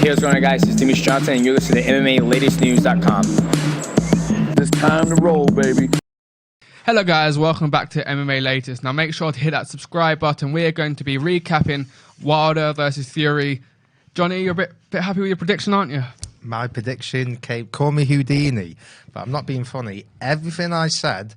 Hey, what's going on, guys? It's Dimitri Johnson, and you're listening to MMALatestNews.com. It's time to roll, baby. Hello guys, welcome back to MMA Latest. Now make sure to hit that subscribe button. We are going to be recapping Wilder versus Fury. Johnny, you're a bit happy with your prediction, aren't you? My prediction came, call me Houdini, but I'm not being funny. Everything I said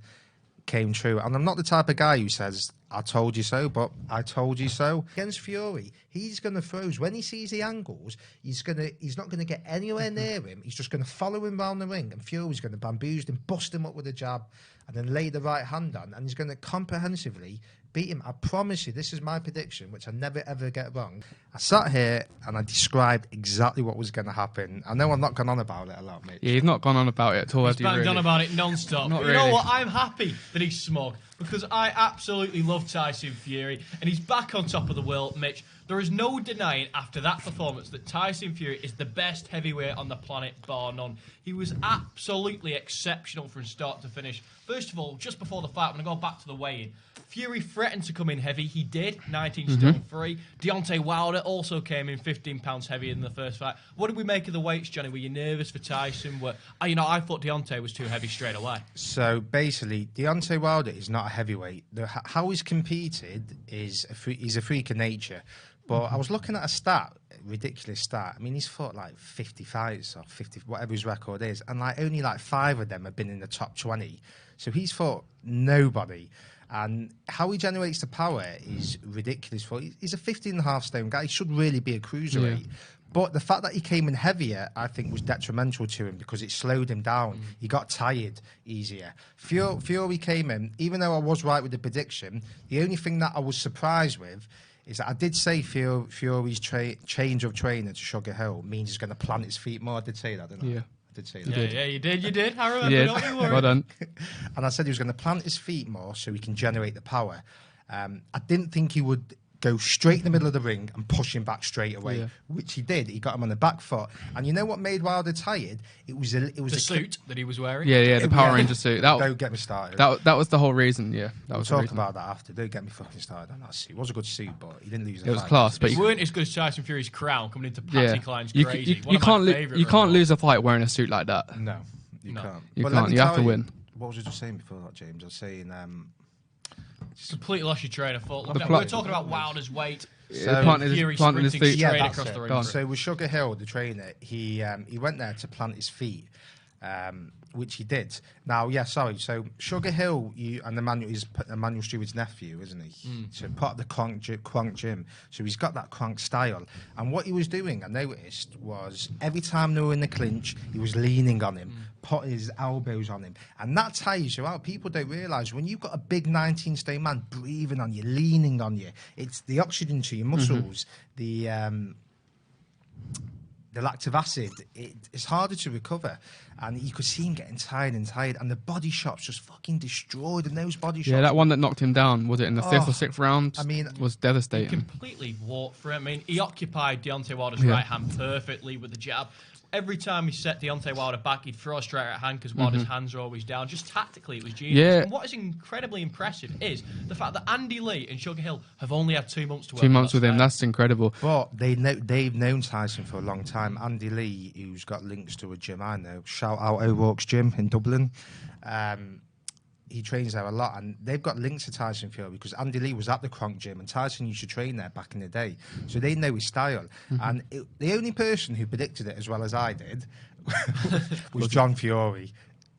came true. And I'm not the type of guy who says, I told you so, but I told you so. Against Fury, he's going to throw. When he sees the angles, he's not going to get anywhere near him. He's just going to follow him around the ring, and Fury's going to bamboozle him, bust him up with a jab, and then lay the right hand on, and he's going to comprehensively beat him. I promise you, this is my prediction, which I never ever get wrong. I sat here and I described exactly what was going to happen. I know I've not gone on about it a lot, mate. Yeah, you've not gone on about it at all. He's banged on about it non-stop. Not You really. know what? I'm happy that he's smug because I absolutely love Tyson Fury and he's back on top of the world, Mitch. There is no denying after that performance that Tyson Fury is the best heavyweight on the planet, bar none. He was absolutely exceptional from start to finish. First of all, just before the fight, when I go back to the weigh-in, Fury threatened to come in heavy. He did, 19 stone 3. Deontay Wilder also came in 15 pounds heavier than the first fight. What did we make of the weights, Johnny? Were you nervous for Tyson? I thought Deontay was too heavy straight away. So basically, Deontay Wilder is not a heavyweight. How he's competed is he's a freak of nature. But I was looking at a stat, a ridiculous stat. I mean, he's fought like 50 fights or 50, whatever his record is, and only 5 of them have been in the top 20. So he's fought nobody. And how he generates the power is ridiculous. He's a 15.5 stone guy. He should really be a cruiserweight. Yeah. But the fact that he came in heavier, I think, was detrimental to him because it slowed him down. He got tired easier. Fury came in, even though I was right with the prediction, the only thing that I was surprised with is that I did say Fury's change of trainer to Sugar Hill means he's going to plant his feet more. I did say that, didn't I? Yeah. I did say that. Yeah, you did. I remember, don't you worry. Well done. And I said he was going to plant his feet more so he can generate the power. I didn't think he would go straight in the middle of the ring and push him back straight away, which he did. He got him on the back foot. And you know what made Wilder tired? It was the suit that he was wearing. Yeah, the Power Ranger suit. Don't get me started. That was the whole reason. Yeah, we'll talk about that after. Don't get me fucking started on that suit. It was a good suit, but he didn't lose. It was class, but you weren't as good as Tyson Fury's crown coming into Patsy Cline's crazy. You can't lose a fight wearing a suit like that. No, you can't. You can't. You have to win. What was I just saying before that, James? I was saying. Completely lost your train of thought. We're talking about Wilder's weight. So Fury sprinting his feet. straight across the ring. So with Sugar Hill, the trainer, he went there to plant his feet, which he did. Now, so Sugar Hill, and Emmanuel Stewart's nephew, isn't he? So part of the Kronk gym. So he's got that Kronk style. And what he was doing, I noticed, was every time they were in the clinch, he was leaning on him, putting his elbows on him. And that tires you out. People don't realise when you've got a big 19-stone man breathing on you, leaning on you, it's the oxygen to your muscles, the lactic acid, it's harder to recover. And you could see him getting tired, and the body shots just fucking destroyed. And those body shots. Yeah, that one that knocked him down, was it in the 5th or 6th round? I mean, was devastating. He completely walked for it. I mean, he occupied Deontay Wilder's right hand perfectly with the jab. Every time he set Deontay Wilder back, he'd throw a straight right hand because Wilder's hands are always down. Just tactically, it was genius. Yeah. And what is incredibly impressive is the fact that Andy Lee and Sugar Hill have only had 2 months to work. 2 months with him, that's incredible. But they've known Tyson for a long time. Andy Lee, who's got links to a gym I know, shout out O'Rourke's gym in Dublin. He trains there a lot, and they've got links to Tyson Fury because Andy Lee was at the Kronk gym, and Tyson used to train there back in the day, so they know his style. And the only person who predicted it as well as I did was John Fury.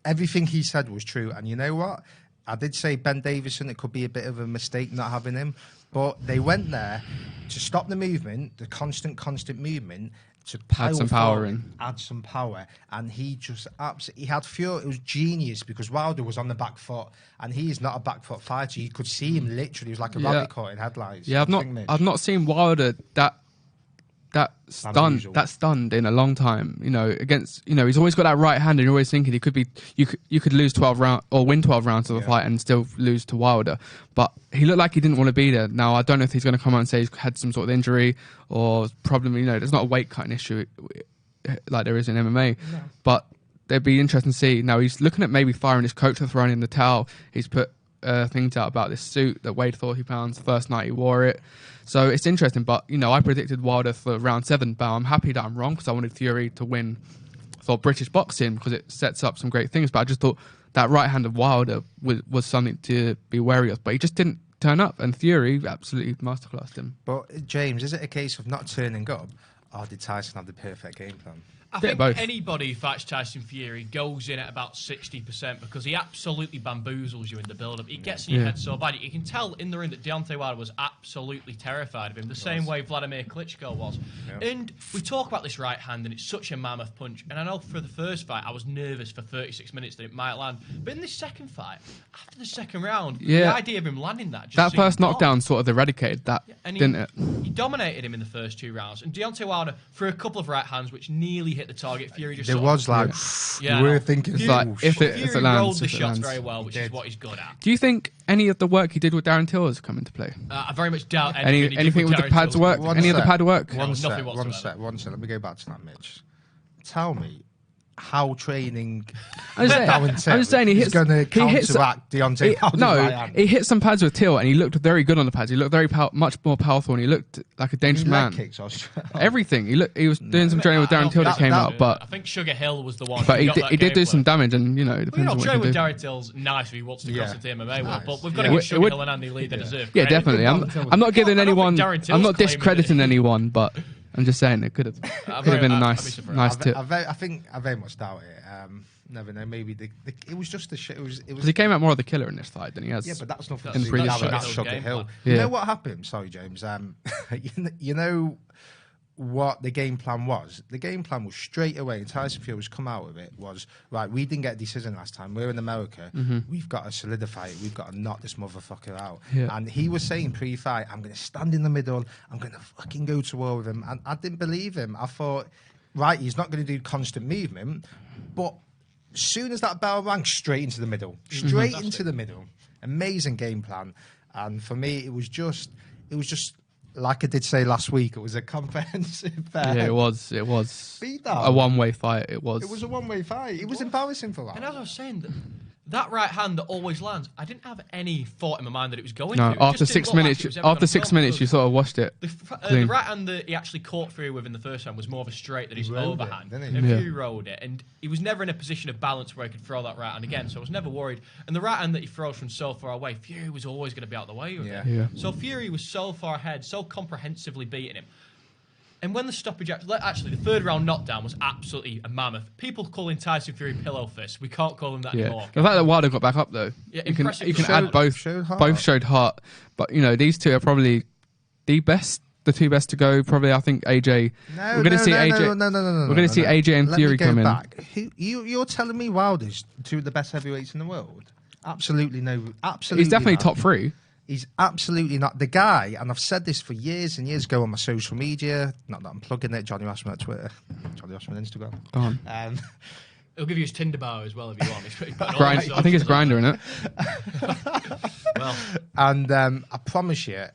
Everything he said was true, and you know what? I did say Ben Davison, it could be a bit of a mistake not having him, but they went there to stop the movement, the constant movement, to add some power in. Add some power. And he just absolutely, he had Fury. It was genius because Wilder was on the back foot, and he is not a back foot fighter. You could see him literally, he was like a rabbit caught in headlights. Yeah, I've not seen Wilder that stunned in a long time. You know, against, you know, he's always got that right hand, and you're always thinking you could lose 12 rounds or win 12 rounds of a fight and still lose to Wilder. But he looked like he didn't want to be there. Now I don't know if he's going to come out and say he's had some sort of injury or problem. You know, there's not a weight cutting issue like there is in MMA, but it'd be interesting to see. Now he's looking at maybe firing his coach for throwing in the towel. He's put things out about this suit that weighed 40 pounds the first night he wore it. So it's interesting. But, you know, I predicted Wilder for round 7, but I'm happy that I'm wrong because I wanted Fury to win for British boxing because it sets up some great things. But I just thought that right hand of Wilder was something to be wary of. But he just didn't turn up, and Fury absolutely masterclassed him. But, James, is it a case of not turning up, or did Tyson have the perfect game plan? I think both. anybody who fights Tyson Fury goes in at about 60% because he absolutely bamboozles you in the build-up. He gets in your head so bad. You can tell in the ring that Deontay Wilder was absolutely terrified of him, the same way Vladimir Klitschko was. Yeah. And we talk about this right hand, and it's such a mammoth punch. And I know for the first fight, I was nervous for 36 minutes that it might land. But in this second fight, after the second round, the idea of him landing that just first knockdown sort of eradicated that, didn't it? He dominated him in the first 2 rounds. And Deontay Wilder, for a couple of right hands, which nearly hit the target, Fury just there was like you were thinking if it lands, rolled the shots very well, which is what he's good at. Do you think any of the work he did with Darren Till has come into play? I very much doubt anything with the pads work. Any of the pad work? One sec. Let me go back to that, Mitch. Tell me how training. I'm just saying he going to counteract Deontay Wilder's right hand. He hit some pads with Till, and he looked very good on the pads. He looked much more powerful, and he looked like a dangerous man. Kicks Everything. He was doing some training with Darren Till that came out, but I think Sugar Hill was the one. But he did do some damage, and you know, it depends on what training you with do. Darren Till's nice if he wants to cross into MMA world, but we've got to give Sugar Hill and Andy Lee the deserve. Yeah, definitely. I'm not giving anyone. I'm not discrediting anyone, but I'm just saying it could have been a nice tip. I very much doubt it. Never know. Maybe it was just the shit. It was. He came out more of the killer in this fight than he has. Yeah, but that's nothing in to previous do with fights. Sugar Hill. Yeah. You know what happened? Sorry, James. You know what the game plan was? The game plan was straight away, and Tyson Fury was come out with it, was, right, we didn't get a decision last time. We're in America. We've got to solidify it. We've got to knock this motherfucker out. Yeah. And he was saying pre-fight, I'm going to stand in the middle. I'm going to fucking go to war with him. And I didn't believe him. I thought, right, he's not going to do constant movement, but as soon as that bell rang, straight into the middle. Straight into the middle. Amazing game plan. And for me, it was just like I did say last week, it was a comprehensive yeah, it was beatdown. A one-way fight. It was a one-way fight. It was embarrassing for that. And as I was saying, that right hand that always lands, I didn't have any thought in my mind that it was going no, to. after 6 minutes, you sort of watched it. The right hand that he actually caught Fury with in the first round was more of a straight than his overhand. And Fury rode it. And he was never in a position of balance where he could throw that right hand again, so I was never worried. And the right hand that he throws from so far away, Fury was always going to be out of the way with it. Yeah. So Fury was so far ahead, so comprehensively beating him. And when the stoppage, actually, the third round knockdown was absolutely a mammoth. People calling Tyson Fury pillow fist. We can't call him that anymore. The fact that Wilder got back up, though, yeah, you can add both. Both showed heart. But, you know, these two are probably the two best to go. Probably, I think AJ. We're going to see AJ. No. We're going to see AJ and Fury come in. You're telling me Wilder's two of the best heavyweights in the world? Absolutely no. Absolutely. He's definitely not. top 3. He's absolutely not the guy, and I've said this for years and years ago on my social media. Not that I'm plugging it. Johnny Rossman at Twitter, Johnny Rossman Instagram. Go on. He'll give you his Tinder bio as well if you want. I think it's Grindr, isn't it? Well, and I promise you,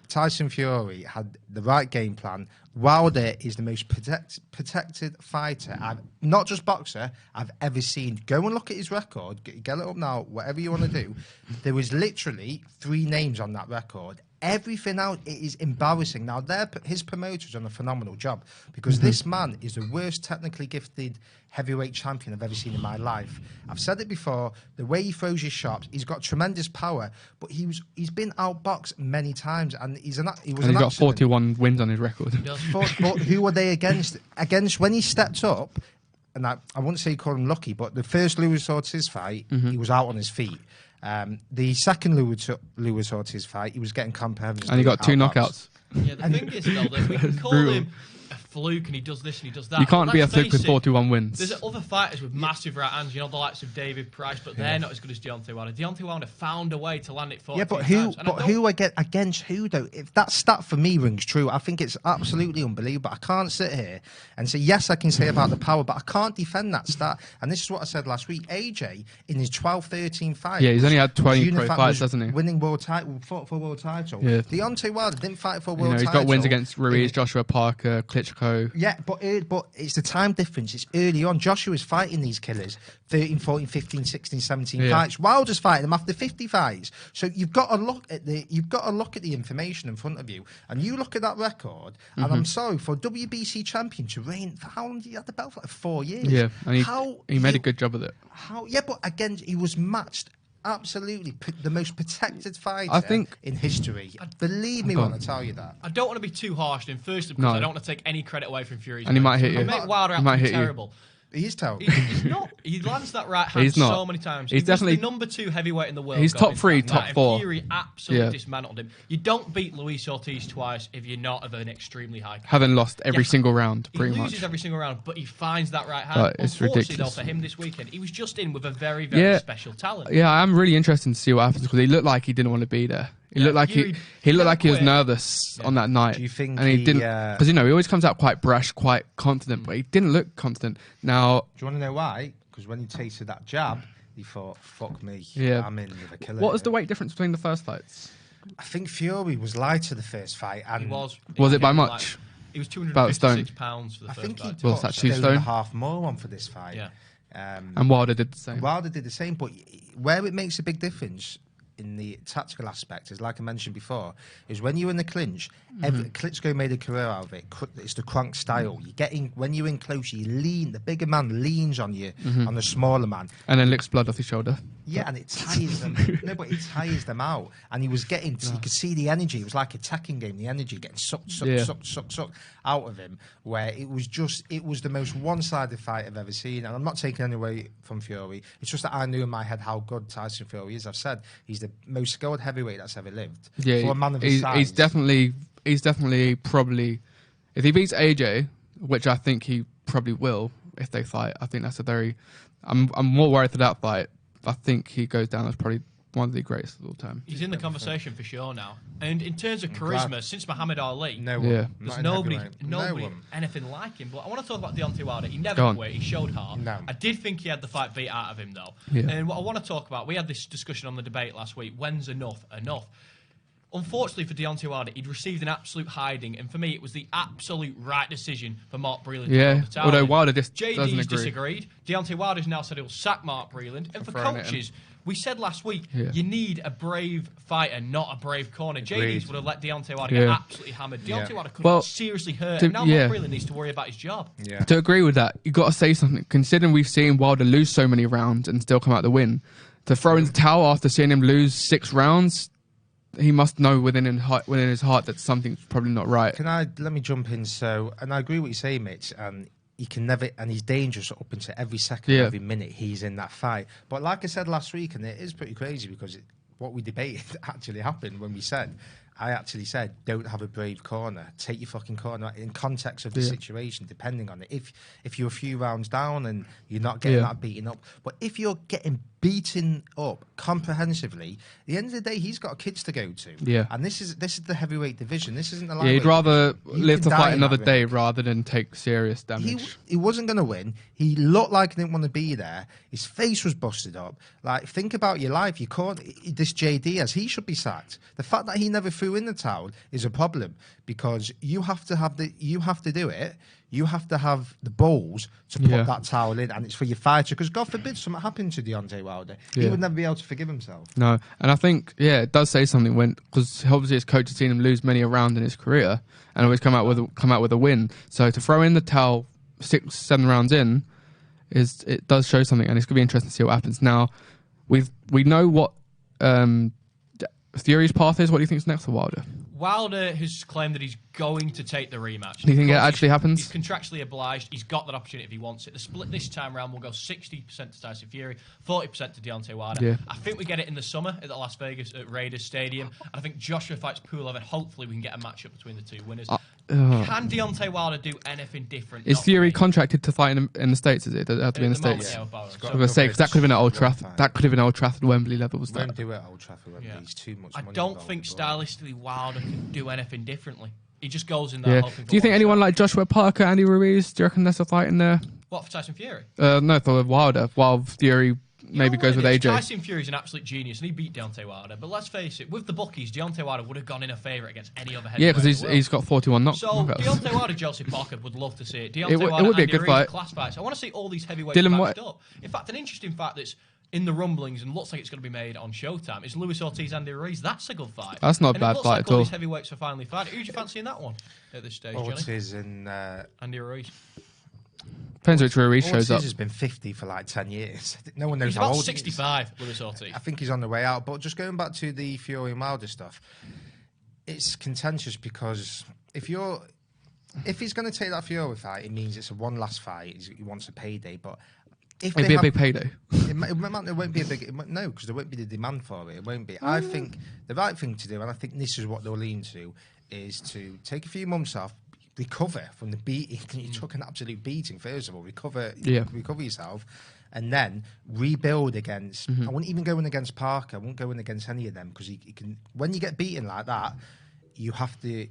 Tyson Fury had the right game plan. Wilder is the most protected fighter, not just boxer, I've ever seen. Go and look at his record. Get it up now, whatever you want to do. There was literally 3 names on that record. Everything else, it is embarrassing. Now, his promoter's done a phenomenal job because this man is the worst technically gifted heavyweight champion I've ever seen in my life. I've said it before, the way he throws his shots, he's got tremendous power, but he's been outboxed many times, and he's got 41 wins on his record. But who were they against? Against when he stepped up, and I wouldn't say he called him lucky, but the first Luis Ortiz fight, he was out on his feet. The second Luis Ortiz fight, he was getting comprehensive. And he got 2 knockouts. Yeah, the thing is, though, that we can call him a fluke and he does this and he does that. You can't be a fluke with 41 wins. There's other fighters with massive right hands, you know, the likes of David Price, but they're not as good as Deontay Wilder. Deontay Wilder found a way to land it 40 times. Who against who, though? If that stat for me rings true, I think it's absolutely unbelievable. I can't sit here and say, yes, I can say about the power, but I can't defend that stat. And this is what I said last week. AJ, in his 12-13 fight... Yeah, he's only had 20 pro fights, hasn't he? Winning world title, fought for a world title. Yeah. Deontay Wilder didn't fight for a world title. He's got wins against Ruiz, Joshua Parker, Klitschko, So yeah, but it's the time difference. It's early on. Joshua's fighting these killers 13, 14, 15, 16, 17 fights. Wilder's fighting them after 50 fights. So you've got to look at the information in front of you, and you look at that record. And I'm sorry, for a WBC champion to reign for how long did he have the belt for? Like 4 years. Yeah, and he made a good job of it. Yeah, but again, he was matched. Absolutely, the most protected fighter in history. Believe me when I tell you that. I don't want to be too harsh, and firstly, because I don't want to take any credit away from Fury. And he might hit you. Make Wilder out terrible. He is terrible. He's not. He lands that right hand so many times. He's definitely the number 2 heavyweight in the world. He's top 3, top 4. Fury absolutely dismantled him. You don't beat Luis Ortiz twice if you're not of an extremely high. Having lost every single round, pretty much. He loses every single round, but he finds that right hand. It's ridiculous. Though, for him this weekend, he was just in with a very, very special talent. Yeah, I'm really interested to see what happens because he looked like he didn't want to be there. He looked like he looked like he was nervous on that night. Do you think? And he didn't, because he always comes out quite brash, quite confident, but he didn't look confident. Now, do you want to know why? Because when he tasted that jab, he thought, "Fuck me, I'm in with a killer." What was the weight difference between the first fights? I think Fury was lighter the first fight, and he was. Was it by much? He was 256 pounds for the first fight. I think he put that 2 stone and a half more on for this fight. Yeah. And Wilder did the same. Wilder did the same, but where it makes a big difference in the tactical aspect is, like I mentioned before, is when you're in the clinch. Klitschko made a career out of it. It's the Kronk style. You're getting, when you're in close, you lean. The bigger man leans on you, on the smaller man, and then licks blood off his shoulder. Yeah, and it tires them. No, but it tires them out. And he was getting, you could see the energy. It was like a attacking game. The energy getting sucked out of him. Where it was the most one-sided fight I've ever seen. And I'm not taking any away from Fury. It's just that I knew in my head how good Tyson Fury is. I've said he's the most skilled heavyweight that's ever lived. Yeah, for a man of his size. He's definitely probably, if he beats AJ, which I think he probably will if they fight. I think that's a very. I'm more worried for that fight. I think he goes down as probably one of the greatest of all time. He's in the conversation for sure now. And in terms of charisma, since Muhammad Ali, there's nobody anything like him. But I want to talk about Deontay Wilder. He never quit. He showed heart. No. I did think he had the fight beat out of him, though. Yeah. And what I want to talk about, we had this discussion on the debate last week. When's enough? Unfortunately for Deontay Wilder, he'd received an absolute hiding, and for me, it was the absolute right decision for Mark Breland to go to although Wilder doesn't JD's agree. disagreed. Deontay Wilder's now said he'll sack Mark Breland. And for coaches, we said last week, you need a brave fighter, not a brave corner. JD's would have let Deontay Wilder get absolutely hammered. Deontay Wilder could have seriously hurt, and now Mark Breland needs to worry about his job. Yeah. To agree with that, you got to say something. Considering we've seen Wilder lose so many rounds and still come out the win, to throw in the towel after seeing him lose 6 rounds, he must know within his heart that something's probably not right. Let me jump in. So, and I agree with what you say, Mitch. And he can never, and he's dangerous up into every second, every minute he's in that fight. But like I said last week, and it is pretty crazy because what we debated actually happened when I actually said, don't have a brave corner. Take your fucking corner in context of the situation, depending on it. If you're a few rounds down and you're not getting that beaten up, but if you're getting beaten up comprehensively, at the end of the day, he's got kids to go to. Yeah. And this is the heavyweight division. This isn't the lightweight. He'd rather division. live to fight another day rather than take serious damage. He wasn't going to win. He looked like he didn't want to be there. His face was busted up. Like, think about your life. You can't. This JD, as he should be sacked. The fact that he never threw in the towel is a problem because you have to do it. You have to have the balls to put that towel in, and it's for your fighter. Because God forbid something happened to Deontay Wilder, he would never be able to forgive himself. No, and I think it does say something because obviously his coach has seen him lose many a round in his career and always come out with a win. So to throw in the towel 6-7 rounds in it does show something, and it's gonna be interesting to see what happens. Now we know what Fury's path is. What do you think is next for Wilder? Wilder has claimed that he's going to take the rematch. Do you think it actually happens? He's contractually obliged. He's got that opportunity if he wants it. The split this time round will go 60% to Tyson Fury, 40% to Deontay Wilder. Yeah. I think we get it in the summer at the Las Vegas at Raiders Stadium. And I think Joshua fights Pulev, and hopefully we can get a matchup between the two winners. Can Deontay Wilder do anything different? Is Fury contracted to fight in the States? Is it? Does it have to be in the States? Yeah, I was going to say, because that could have been at Old Trafford. That could have been Old Trafford, Wembley level. Was that? Won't do it at Old Trafford. Wembley. It's too much money. I don't think stylistically Wilder can do anything differently. He just goes in there hoping for. Do you think anyone like Joshua Parker, Andy Ruiz, do you reckon there's a fight in there? What, for Tyson Fury? No, for Wilder. While Fury maybe goes with AJ. Tyson Fury's an absolute genius, and he beat Deontay Wilder. But let's face it, with the bookies, Deontay Wilder would have gone in a favourite against any other heavyweight. Yeah, because he's got 41 knockouts. So Deontay Wilder, Joseph Parker would love to see it. Deontay It Wilder, would be a Andy good Ruiz, fight. Class fights. I want to see all these heavyweights matched up. In fact, an interesting fact that's in the rumblings and looks like it's going to be made on Showtime is Luis Ortiz, Andy Ruiz. That's a good fight. That's not a bad it looks fight like at all all. these heavyweights are finally fighting. Who do you fancy in that one at this stage, Johnny? Ortiz and Andy Ruiz. Depends which Ruiz shows up. Ortiz has been 50 for like 10 years. No one knows He's how about old 65, Luis Ortiz. I think he's on the way out. But just going back to the Fury and Wilder stuff, it's contentious because if he's going to take that Fury fight, it means it's a one last fight. He wants a payday, but if It'd be a big payday. It won't be a big. No, because there won't be the demand for it. It won't be. I think the right thing to do, and I think this is what they'll lean to, is to take a few months off, recover from the beating. You took an absolute beating. First of all, recover yourself, and then rebuild against. I wouldn't even go in against Parker. I wouldn't go in against any of them because he can. When you get beaten like that, you have to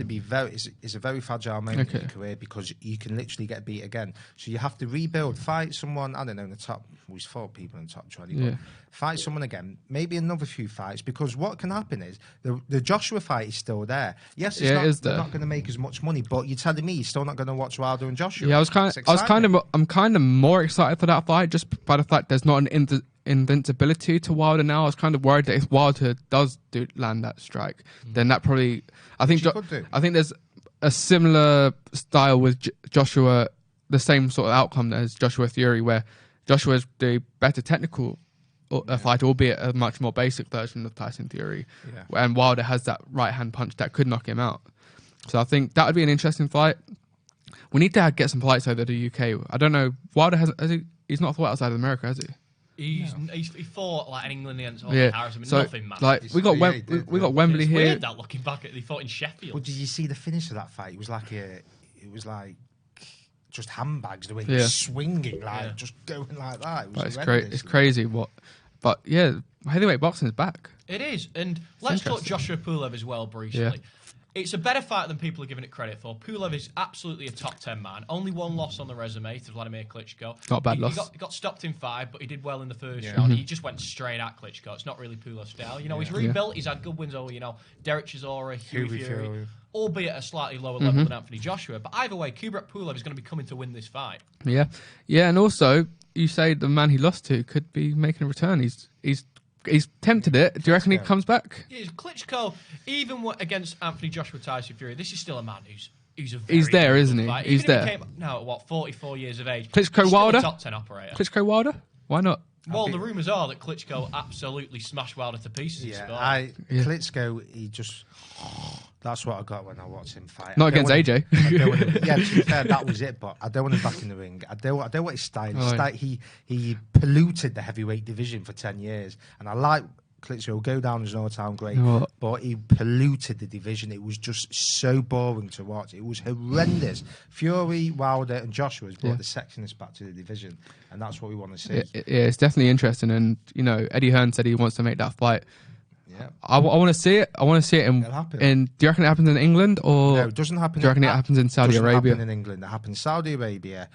be very. It's a very fragile moment in your career because you can literally get beat again. So you have to rebuild, fight someone. I don't know in the top. We've fought people in the top 20. But fight someone again. Maybe another few fights because what can happen is the Joshua fight is still there. Yes, they're not going to make as much money, but you're telling me you're still not going to watch Wilder and Joshua. Yeah, I'm kind of more excited for that fight just by the fact there's not an invincibility to Wilder now. I was kind of worried that if Wilder does land that strike, then that probably I think there's a similar style with Joshua, the same sort of outcome as Joshua Fury, where Joshua's the better technical fighter, albeit a much more basic version of Tyson Fury, and Wilder has that right hand punch that could knock him out. So I think that would be an interesting fight. We need to get some fights over the UK. I don't know. Wilder he's not fought outside of America, has he? He fought like in England against Harris. I mean, nothing massive. Like we got Wembley here. It's weird that looking back at he fought in Sheffield. Well, did you see the finish of that fight? It was like just handbags the way he was swinging, just going like that. It was it's crazy. But yeah, heavyweight boxing is back. It is, and let's talk Joshua Pulev as well briefly. Yeah. It's a better fight than people are giving it credit for. Pulev is absolutely a top 10 man. Only one loss on the resume to Vladimir Klitschko. Not a bad loss. He got stopped in 5, but he did well in the first round. He just went straight at Klitschko. It's not really Pulev's style. He's rebuilt. He's had good wins over, Derek Chisora, Hughie Fury, albeit at a slightly lower level than Anthony Joshua. But either way, Kubrat Pulev is going to be coming to win this fight. Yeah. Yeah, and also, you say the man he lost to could be making a return. He's tempted it. Do you reckon he comes back? Yeah, Klitschko, even against Anthony Joshua, Tyson Fury, this is still a man who's a very he's there, isn't he? Fighter. He's even there. If he came now at 44 years of age. Klitschko he's Wilder? Still a top 10 operator. Klitschko Wilder? Why not? Well, the rumours are that Klitschko absolutely smashed Wilder to pieces. Klitschko, he just. That's what I got when I watched him fight. Not against AJ. To be fair, that was it. But I don't want him back in the ring. I don't want his style. He polluted the heavyweight division for 10 years, and I like Klitschko. Go down as an all-time great, but he polluted the division. It was just so boring to watch. It was horrendous. Fury, Wilder, and Joshua has brought the sexiness back to the division, and that's what we want to see. It's definitely interesting. And Eddie Hearn said he wants to make that fight. Yeah, I want to see it. I want to see it in. Do you reckon it happens in England or? No, it doesn't happen. Do you reckon it happens in Saudi Arabia? It doesn't happen in England. It happens in Saudi Arabia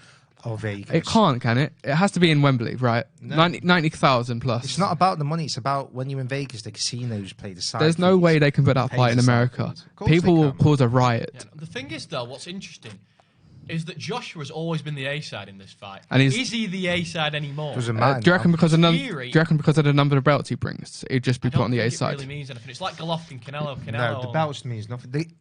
or Vegas. It can't, can it? It has to be in Wembley, right? No. 90,000 plus. It's not about the money. It's about when you're in Vegas, the casinos play the side. There's no way they can put that fight in America. People will cause a riot. Yeah. The thing is, though, what's interesting is that Joshua's always been the A side in this fight. And is he the A side anymore? Doesn't matter. Do you reckon because of the number of belts he brings, it'd just be put on the A side? It really means anything. It's like Golovkin, Canelo. No, the belts means nothing.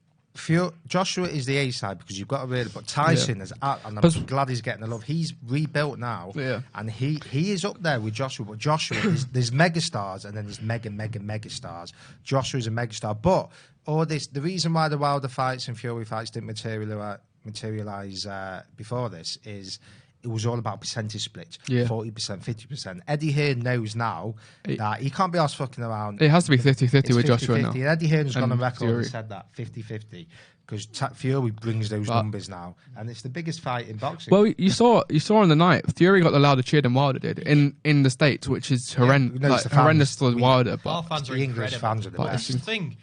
Joshua is the A side because you've got to really. But Tyson is, and I'm glad he's getting the love. He's rebuilt now, and he is up there with Joshua. But Joshua, there's megastars, and then there's mega stars. Joshua is a megastar, but the reason why the Wilder fights and Fury fights didn't materialize before this is it was all about percentage splits, 40%, 50%. Eddie Hearn knows now that he can't be asked fucking around. It has to be 50-50 with Joshua now. And Eddie Hearn has gone on record and said that 50-50 because Fury brings those numbers now, and it's the biggest fight in boxing. Well, you saw on the night Fury got the louder cheer than Wilder did in the States, which is horrendous for Wilder. Our fans are the English fans are the best. That's the thing.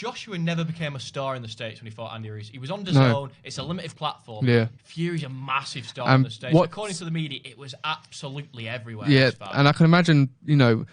Joshua never became a star in the States when he fought Andy Ruiz. He was on DAZN. It's a limited platform. Yeah. Fury's a massive star in the States. According to the media, it was absolutely everywhere. Yeah, and I can imagine, the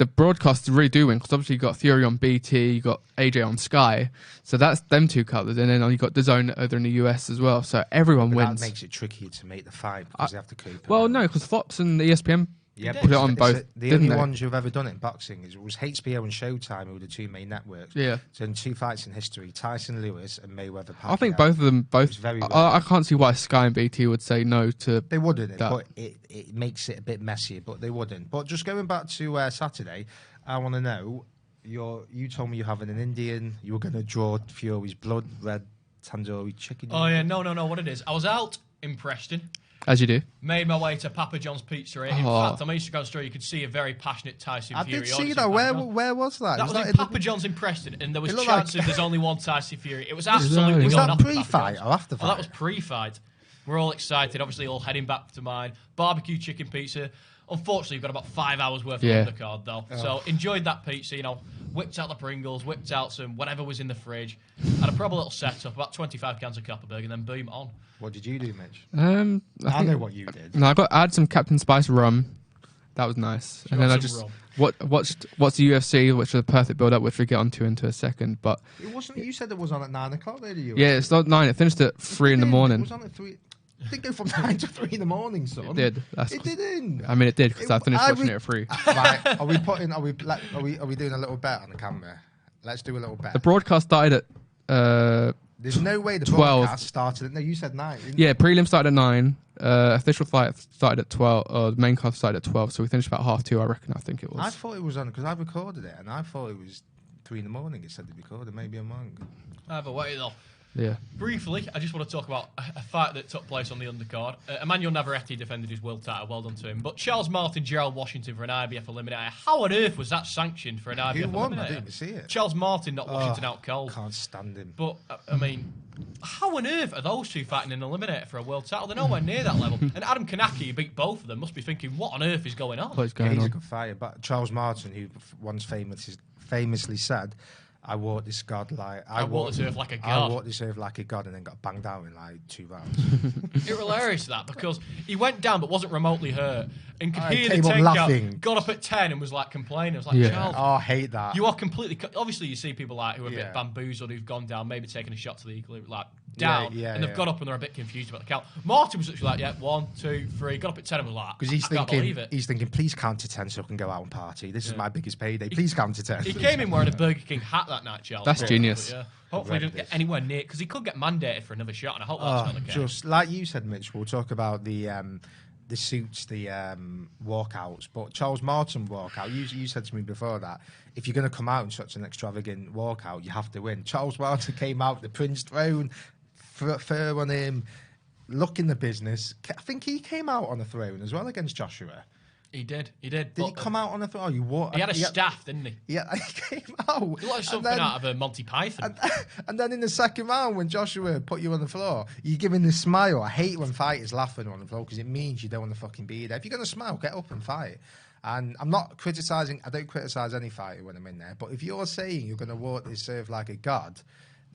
broadcasters really do win, because obviously you got Fury on BT, you got AJ on Sky, so that's them two colours, and then you got DAZN over in the US as well, so everyone wins. That makes it tricky to make the fight because they have to keep. Well, no, because Fox and ESPN put it on both. The only ones who've ever done it in boxing was HBO and Showtime, who were the two main networks. Yeah. So in 2 fights in history, Tyson Lewis and Mayweather Pacquiao. I think both of them, very I can't see why Sky and BT would say no to. They wouldn't, that. but it makes it a bit messier. But they wouldn't. But just going back to Saturday, I want to know. You told me you're having an Indian. You were going to draw Fury's blood red tandoori chicken. Oh yeah, no. What it is? I was out in Preston. As you do. Made my way to Papa John's Pizzeria. In fact, on my Instagram story, you could see a very passionate Tyson Fury. I did see that. Where was that? That was in Papa John's in Preston, and there was chances there's only one Tyson Fury. It was absolutely Was going that off pre-fight or after fight? Oh, that was pre-fight. We're all excited, obviously all heading back to mine. Barbecue chicken pizza. Unfortunately, you've got about 5 hours worth of undercard, though. Oh. So enjoyed that pizza, whipped out the Pringles, whipped out some whatever was in the fridge. Had a proper little setup, about 25 cans of Copperberg, and then boom, on. What did you do, Mitch? I know what you did. No, I had some Captain Spice rum. That was nice. And then I just watched the UFC, which was a perfect build-up, which we'll get onto into a second. But it wasn't. You said it was on at 9 o'clock, there, the UFC. Yeah, it's not 9. It finished at 3 in the morning. It was on at 3. It didn't go from 9 to 3 in the morning, son. It did. It didn't. I mean, it did, because I finished watching it at 3. Right. Are we doing a little bet on the camera? Let's do a little bet. The broadcast started at. There's no way the 12. broadcast started at... No, you said 9. Yeah, prelim started at 9. Official fight started at 12. The main card started at 12, so we finished about 2:30, I think it was. I thought it was on, because I recorded it, and I thought it was 3 in the morning. It said they recorded. Maybe I'm wrong. Either way, though. Yeah. Briefly, I just want to talk about a fight that took place on the undercard. Emmanuel Navarrete defended his world title. Well done to him. But Charles Martin, Gerald Washington for an IBF eliminator. How on earth was that sanctioned for an IBF eliminator? Who won? I didn't see it. Charles Martin knocked Washington out cold. Can't stand him. But, I mean, how on earth are those two fighting an eliminator for a world title? They're nowhere near that level. And Adam Kanaki, who beat both of them, must be thinking, what on earth is going on? What's going He's on? a good fighter. But Charles Martin, who once famously said... I walked this god like I walked this earth like a god. I walked this earth like a god, and then got banged out in like 2 rounds. It's hilarious that, because he went down but wasn't remotely hurt, and could hear the came up takeout. laughing. Got up at 10 and was like complaining. I was like, Charles, Oh, I hate that. you are completely. Obviously, you see people like who are a bit bamboozled, who've gone down, maybe taking a shot to the equilibrium, like down, and they've got up and they're a bit confused about the count. Martin was literally like, 1, 2, 3, got up at 10 and was like, Because he's can't believe it. He's thinking, please count to 10 so I can go out and party. This is my biggest payday. Please count to 10. He came in wearing a Burger King hat that night, Charles. That's genius. But, hopefully, he didn't get anywhere near, because he could get mandated for another shot, and I hope that's not the case. Just like you said, Mitch, we'll talk about the suits, the walkouts. But Charles Martin walkout, you said to me before that if you're going to come out in such an extravagant walkout, you have to win. Charles Martin came out, the Prince throne, fur on him, looking the business. I think he came out on a throne as well against Joshua. He did. Did he come out on a throne? He had a staff, didn't he? Yeah, he came out. It like something out of a Monty Python. And then in the second round, when Joshua put you on the floor, you give him this smile. I hate when fighters laughing on the floor, because it means you don't want to fucking be there. If you're going to smile, get up and fight. And I'm not criticising, I don't criticise any fighter when I'm in there, but if you're saying you're going to walk this earth like a god,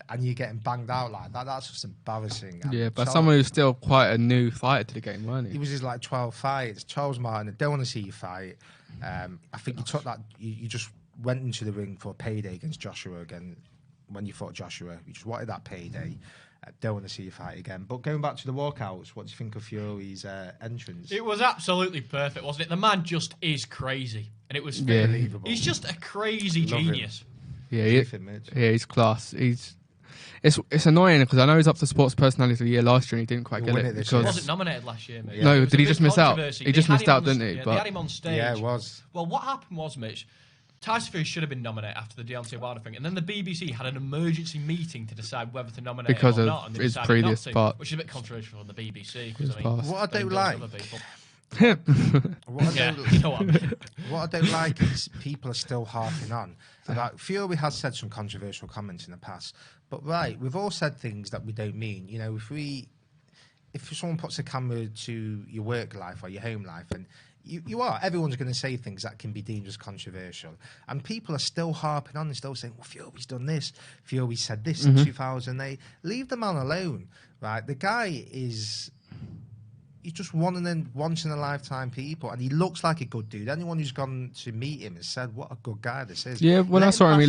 and you're getting banged out like that, that's just embarrassing. Yeah, but someone who's still quite a new fighter to the game, weren't he? He was just like 12 fights. Charles Martin, I don't want to see you fight. I think you took that, you just went into the ring for a payday against Joshua again. When you fought Joshua, you just wanted that payday. Don't want to see you fight again. But going back to the walkouts, what do you think of Fury's entrance? It was absolutely perfect, wasn't it? The man just is crazy, and it was unbelievable. He's just a crazy genius. Yeah, he's class. It's annoying because I know he's up for Sports Personality of the Year last year and he didn't quite get it. He wasn't nominated last year, mate. No, did he just miss out? He just missed out, didn't he? They had him on stage. Yeah, it was. Well, what happened was, Mitch, Tyson Fury should have been nominated after the Deontay Wilder thing, and then the BBC had an emergency meeting to decide whether to nominate him or not, and they his decided previous not to, part, which is a bit controversial on the BBC. What I don't like. What I don't like is people are still harping on about Fury has said some controversial comments in the past, but we've all said things that we don't mean. If someone puts a camera to your work life or your home life and You are. Everyone's going to say things that can be deemed as controversial. And people are still harping on and still saying, well, Fury's done this. Fury said this in 2008. Leave the man alone, right? The guy is... He's just one in a lifetime people, and he looks like a good dude. Anyone who's gone to meet him has said, "What a good guy this is." Yeah, when I saw him, he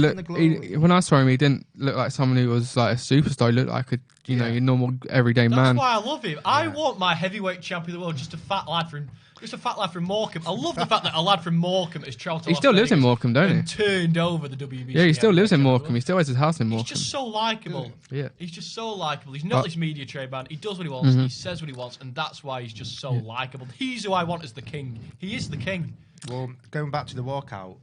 didn't look like someone who was like a superstar. He looked like a your normal everyday man. That's why I love him. I want my heavyweight champion of the world, just a fat lad from Morecambe. I love the fact that a lad from Morecambe has travelled to He still lives in Morecambe, don't he? And turned over the WBC. Yeah, he still lives in Morecambe. He still has his house in Morecambe. He's just so likeable. Yeah. He's just so likeable. He's not this media trade man. He does what he wants. He says what he wants, and that's why he's just so likeable. He's who I want as the king. He is the king. Well, going back to the walkout,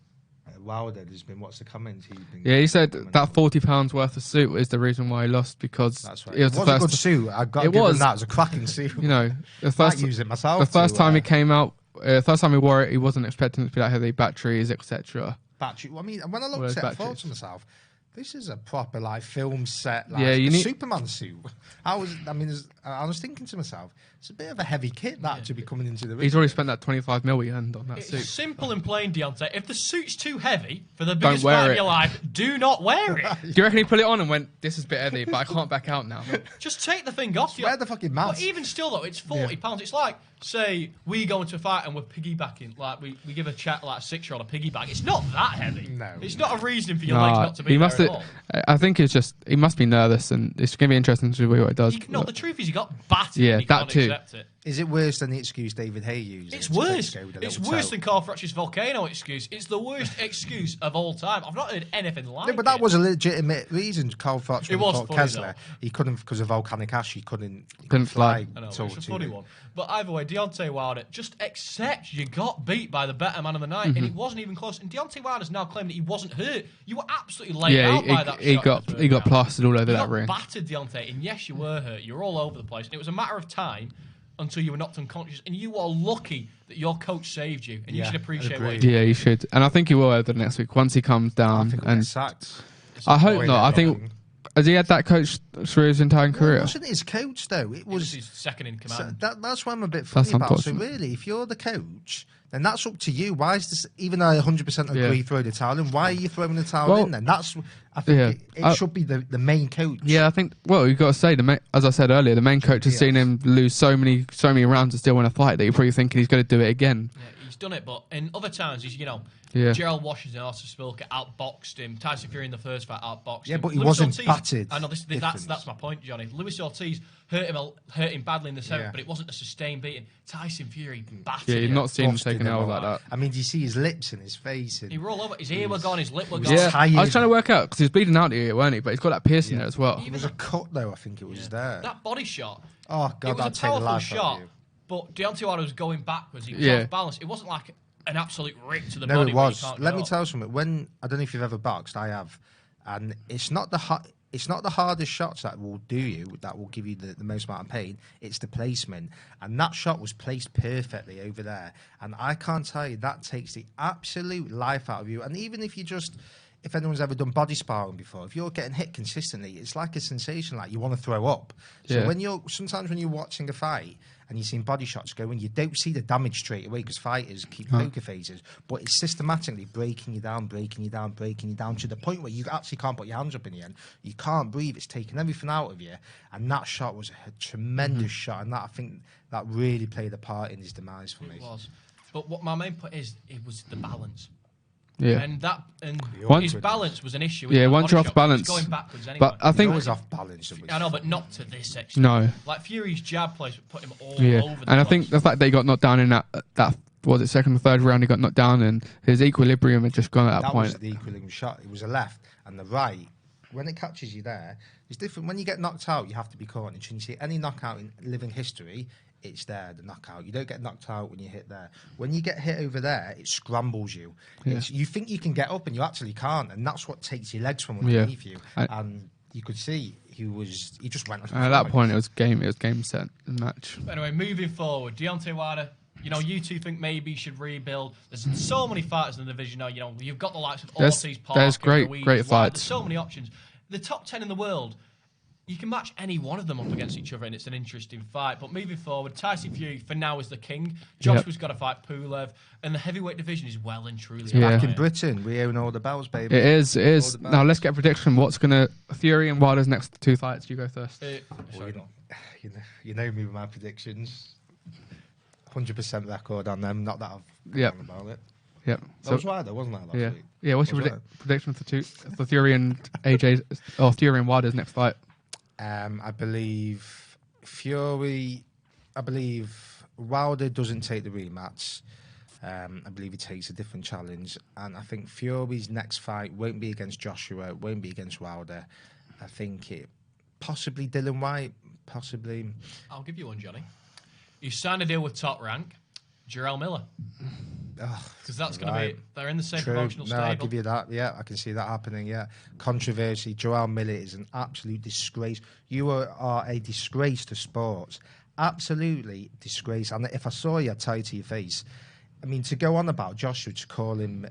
Wilder, there's been what's the comment? He said that £40 worth of suit is the reason why he lost, because that's right. It was a good suit. I've got to give him that. It was a cracking suit. The first use it myself. The first time he came out, first time he wore it, he wasn't expecting it to be that heavy. Batteries, etc. Battery. I mean, when I looked at it, I thought to myself, this is a proper film set, Superman suit. I was thinking to myself, it's a bit of a heavy kit to be coming into the ring. He's already spent that 25 mil he earned on that suit. It's simple and plain, Deontay. If the suit's too heavy for the biggest fight of your life, do not wear it. Do you reckon he put it on and went, "This is a bit heavy, but I can't back out now"? Just take the thing off. Wear the fucking mask. But even still, though, it's £40. It's like, say, we go into a fight and we're piggybacking. Like, we give a chat like a 6-year-old a piggyback. It's not that heavy. No. It's not a reason for your legs not to be there at all. I think it's just, he must be nervous, and it's going to be interesting to see what he does. No, the truth is he got battered. Yeah, and he that can't too. accept it. Is it worse than the excuse David Hay used? It's worse. It's worse than Carl Froch's volcano excuse. It's the worst excuse of all time. I've not heard anything like it. No, but that was a legitimate reason. Carl Froch fought Kessler. Though. He couldn't, because of volcanic ash, he couldn't fly. I know, it's a funny one. But either way, Deontay Wilder, just accept you got beat by the better man of the night, and it wasn't even close. And Deontay Wilder's now claimed that he wasn't hurt. You were absolutely laid out by that shot. He got plastered all over that ring. You got battered, Deontay, and yes, you were hurt. You were all over the place, and it was a matter of time until you were knocked unconscious, and you are lucky that your coach saved you, and you should appreciate what he did. Yeah, you should, and I think he will over the next week once he comes down. I hope not. I think, has he had that coach through his entire career? It wasn't his coach though. It was his second in command. So that's why I'm a bit funny about. So really, if you're the coach, then that's up to you. Why is this? Even though I 100% agree, throw the towel in. Why are you throwing the towel in? Then I think it should be the main coach. Yeah, I think. Well, you've got to say as I said earlier, the main coach has seen him lose so many rounds to still win a fight that you're probably thinking he's going to do it again. Yeah, he's done it, but in other times, he's Gerald Washington, Arthur Spilker outboxed him. Tyson Fury in the first fight outboxed him. Yeah, but he wasn't battered. I know that's my point, Johnny. Lewis Ortiz hurt him badly in the seventh, but it wasn't a sustained beating. Tyson Fury battered him. Yeah, you've not seen him taking L like that. I mean, do you see his lips and his face? He rolled over. His ear were gone. His lip were gone. Yeah, I was trying to work out because he was bleeding out the ear, weren't he? But he's got that piercing there as well. It was a cut though. I think it was there. That body shot. Oh God, it was a powerful shot. But Deontay Wilder was going backwards. He was off balance. It wasn't like an absolute rip to the body. No, it was. Let me tell you something. I don't know if you've ever boxed. I have, and it's not the hardest shots that will do you, that will give you the most amount of pain. It's the placement, and that shot was placed perfectly over there. And I can't tell you, that takes the absolute life out of you. And even if if anyone's ever done body sparring before, if you're getting hit consistently, it's like a sensation, like you want to throw up. So sometimes when you're watching a fight and you've seen body shots go in, you don't see the damage straight away because fighters keep poker faces, but it's systematically breaking you down to the point where you actually can't put your hands up in the end. You can't breathe. It's taking everything out of you. And that shot was a tremendous shot, and I think that really played a part in his demise for me. It was. But what my main point is, it was the balance. Yeah, and his balance was an issue. Yeah, once you're off balance, going backwards anyway. But I think he was off balance. I know, but not to this extent. No, like Fury's jab plays put him all over the and I place. think the fact that he got knocked down in that was it second or third round, he got knocked down, and his equilibrium had just gone at that point. That was the equilibrium shot. It was a left and the right. When it catches you there, it's different. When you get knocked out, you have to be caught. And you see any knockout in living history, it's there, the knockout. You don't get knocked out when you hit there. When you get hit over there, it scrambles you. Yeah. You think you can get up and you actually can't, and that's what takes your legs from underneath you. And you could see he just went. At that point, it was game set and match. But anyway, moving forward, Deontay Wilder. You two think maybe he should rebuild. There's so many fighters in the division now. You've got the likes of Ortiz, Parker, there's great fights. There's so many options. The top 10 in the world. you can match any one of them up against each other, and it's an interesting fight. But moving forward, Tyson Fury for now is the king. Joshua's got to fight Pulev, and the heavyweight division is well and truly back in Britain. We own all the bells, baby. It is. It is. Now let's get a prediction. What's gonna Fury and Wilder's next 2 fights? You go first. You know me with my predictions. 100% record on them. Not that I've gone about it. Yep. That was Wilder, wasn't that last week? Yeah. What's your prediction for Fury and AJ or Fury and Wilder's next fight? I believe Wilder doesn't take the rematch. I believe he takes a different challenge, and I think Fury's next fight won't be against Joshua, it won't be against Wilder. I think it possibly Dylan White, possibly. I'll give you one, Johnny. You signed a deal with Top Rank, Jarrell Miller. Because that's going to be, they're in the same promotional stable. I'll give you that. Yeah, I can see that happening. Yeah, controversy. Joel Miller is an absolute disgrace. You are a disgrace to sports. Absolutely disgrace. And if I saw you, I'd tell you to your face. I mean, to go on about Joshua, to call him,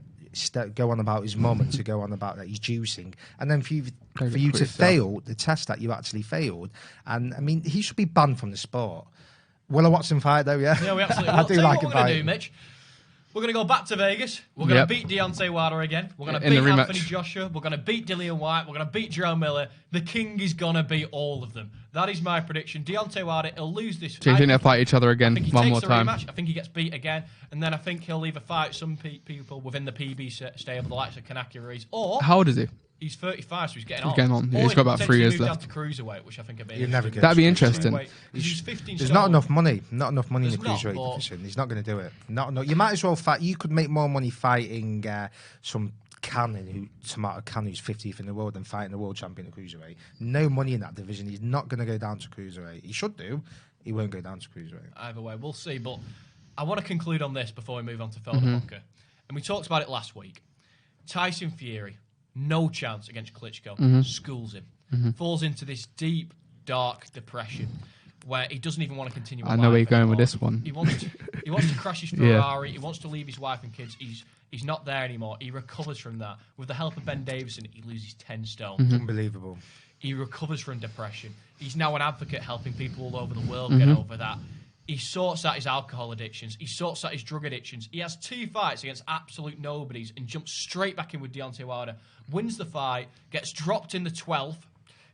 go on about his mum, and to go on about that he's juicing, and then for you to fail the test that you actually failed, and I mean, he should be banned from the sport. Will I watch him fight though? Yeah, we absolutely will. I do like him fight. What we're going to do, Mitch? We're going to go back to Vegas. We're going to beat Deontay Wilder again. We're going to beat Anthony Joshua. We're going to beat Dillian White. We're going to beat Jarrell Miller. The king is going to beat all of them. That is my prediction. Deontay Wilder, he'll lose this fight. Do you think they'll fight each other again one more time? Rematch. I think he gets beat again. And then I think he'll either fight some people within the PB stable, the likes of Kanaki Ruiz, or... How old is he? He's 35, so he's getting on. Yeah, he's got about 3 years left. Down to cruiserweight, which I think would be interesting. That'd be interesting. He's 15. There's not enough money. Not enough money in the cruiserweight division. He's not going to do it. You might as well fight. You could make more money fighting some tomato can who's 50th in the world than fighting the world champion at cruiserweight. No money in that division. He's not going to go down to cruiserweight. He should do. He won't go down to cruiserweight. Either way, we'll see. But I want to conclude on this before we move on to Felder Hooker. And we talked about it last week. Tyson Fury. No chance against Klitschko. Schools him. Falls into this deep, dark depression where he doesn't even want to continue. I know where you're going with this one. He wants to crash his Ferrari. He wants to leave his wife and kids. He's not there anymore. He recovers from that. With the help of Ben Davison, he loses 10 stone. Unbelievable. He recovers from depression. He's now an advocate helping people all over the world get over that. He sorts out his alcohol addictions. He sorts out his drug addictions. He has 2 fights against absolute nobodies and jumps straight back in with Deontay Wilder. Wins the fight, gets dropped in the 12th,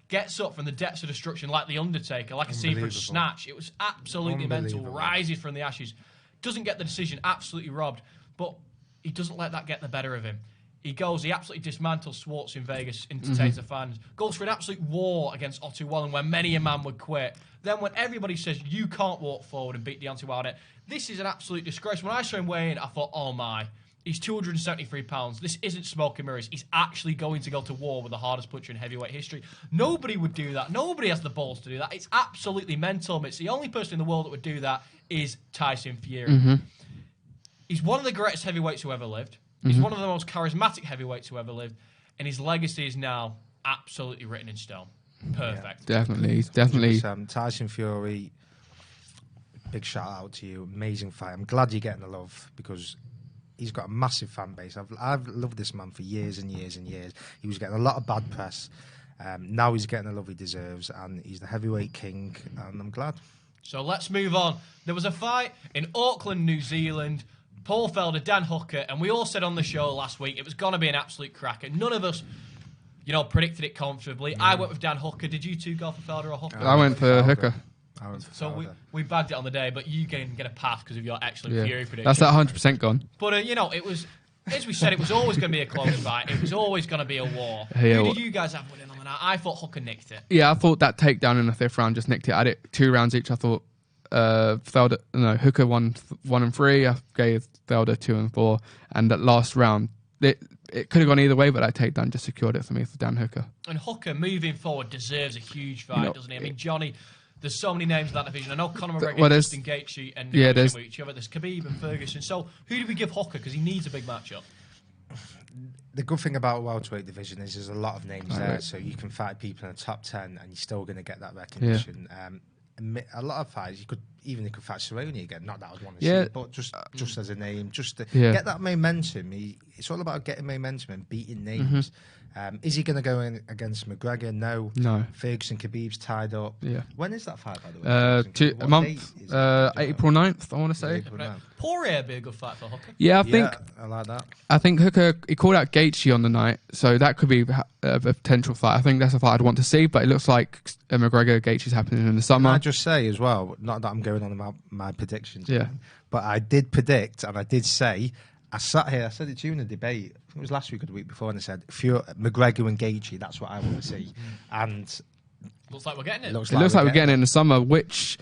gets up from the depths of destruction like The Undertaker, like a scene from Snatch. It was absolutely mental, rises from the ashes. Doesn't get the decision, absolutely robbed. But he doesn't let that get the better of him. He absolutely dismantles Swartz in Vegas, entertains the fans, goes for an absolute war against Otto Wallen where many a man would quit. Then when everybody says you can't walk forward and beat Deontay Wilder, this is an absolute disgrace. When I saw him weigh in, I thought, oh my, he's 273 pounds. This isn't smoke and mirrors. He's actually going to go to war with the hardest puncher in heavyweight history. Nobody would do that. Nobody has the balls to do that. It's absolutely mental. It's the only person in the world that would do that is Tyson Fury. He's one of the greatest heavyweights who ever lived. He's one of the most charismatic heavyweights who ever lived, and his legacy is now absolutely written in stone. Perfect. Yeah, definitely. He's definitely... Tyson Fury, big shout out to you. Amazing fight. I'm glad you're getting the love because he's got a massive fan base. I've loved this man for years and years and years. He was getting a lot of bad press. Now he's getting the love he deserves, and he's the heavyweight king, and I'm glad. So let's move on. There was a fight in Auckland, New Zealand. Paul Felder, Dan Hooker, and we all said on the show last week it was going to be an absolute cracker. None of us, predicted it comfortably. I went with Dan Hooker. Did you two go for Felder or Hooker? I went for Hooker. So we bagged it on the day, but you can get a pass because of your excellent Fury prediction. That's that 100% gone. But, it was, as we said, it was always going to be a close fight. It was always going to be a war. Yeah, Who did you guys have winning on the night? I thought Hooker nicked it. Yeah, I thought that takedown in the 5th round just nicked it. I had it 2 rounds each. I thought Hooker won 1 and 3. I gave Felder 2 and 4, and that last round it could have gone either way, but that takedown just secured it for me for Dan Hooker. And Hooker moving forward deserves a huge fight, doesn't he? I mean, Johnny, there's so many names in that division. I know Conor McGregor and Justin Gaethje and with each other. There's Khabib and Ferguson. So who do we give Hooker because he needs a big matchup? The good thing about welterweight division is there's a lot of names there, so you can fight people in the top 10 and you're still going to get that recognition. a lot of fights, he could fight Cerrone again. Not that I'd want to Yeah. see, but just as a name, just to Yeah. get that momentum. It's all about getting momentum and beating names. Is he going to go in against McGregor? No. Ferguson Khabib's tied up. Yeah. When is that fight, by the way? A month, April 9th, I want to say. April 9th. Poirier would be a good fight for Hooker. Yeah, I like that. I think Hooker, he called out Gaethje on the night, so that could be a potential fight. I think that's a fight I'd want to see, but it looks like McGregor Gaethje's happening in the summer. Can I just say as well, not that I'm going on about my predictions, Yeah. but I did predict and I did say, I sat here, I said it to you in a debate, I think it was last week or the week before, and I said, if you're McGregor and Gaethje, that's what I want to see. And looks like we're getting it. It looks like we're getting it in the summer, which,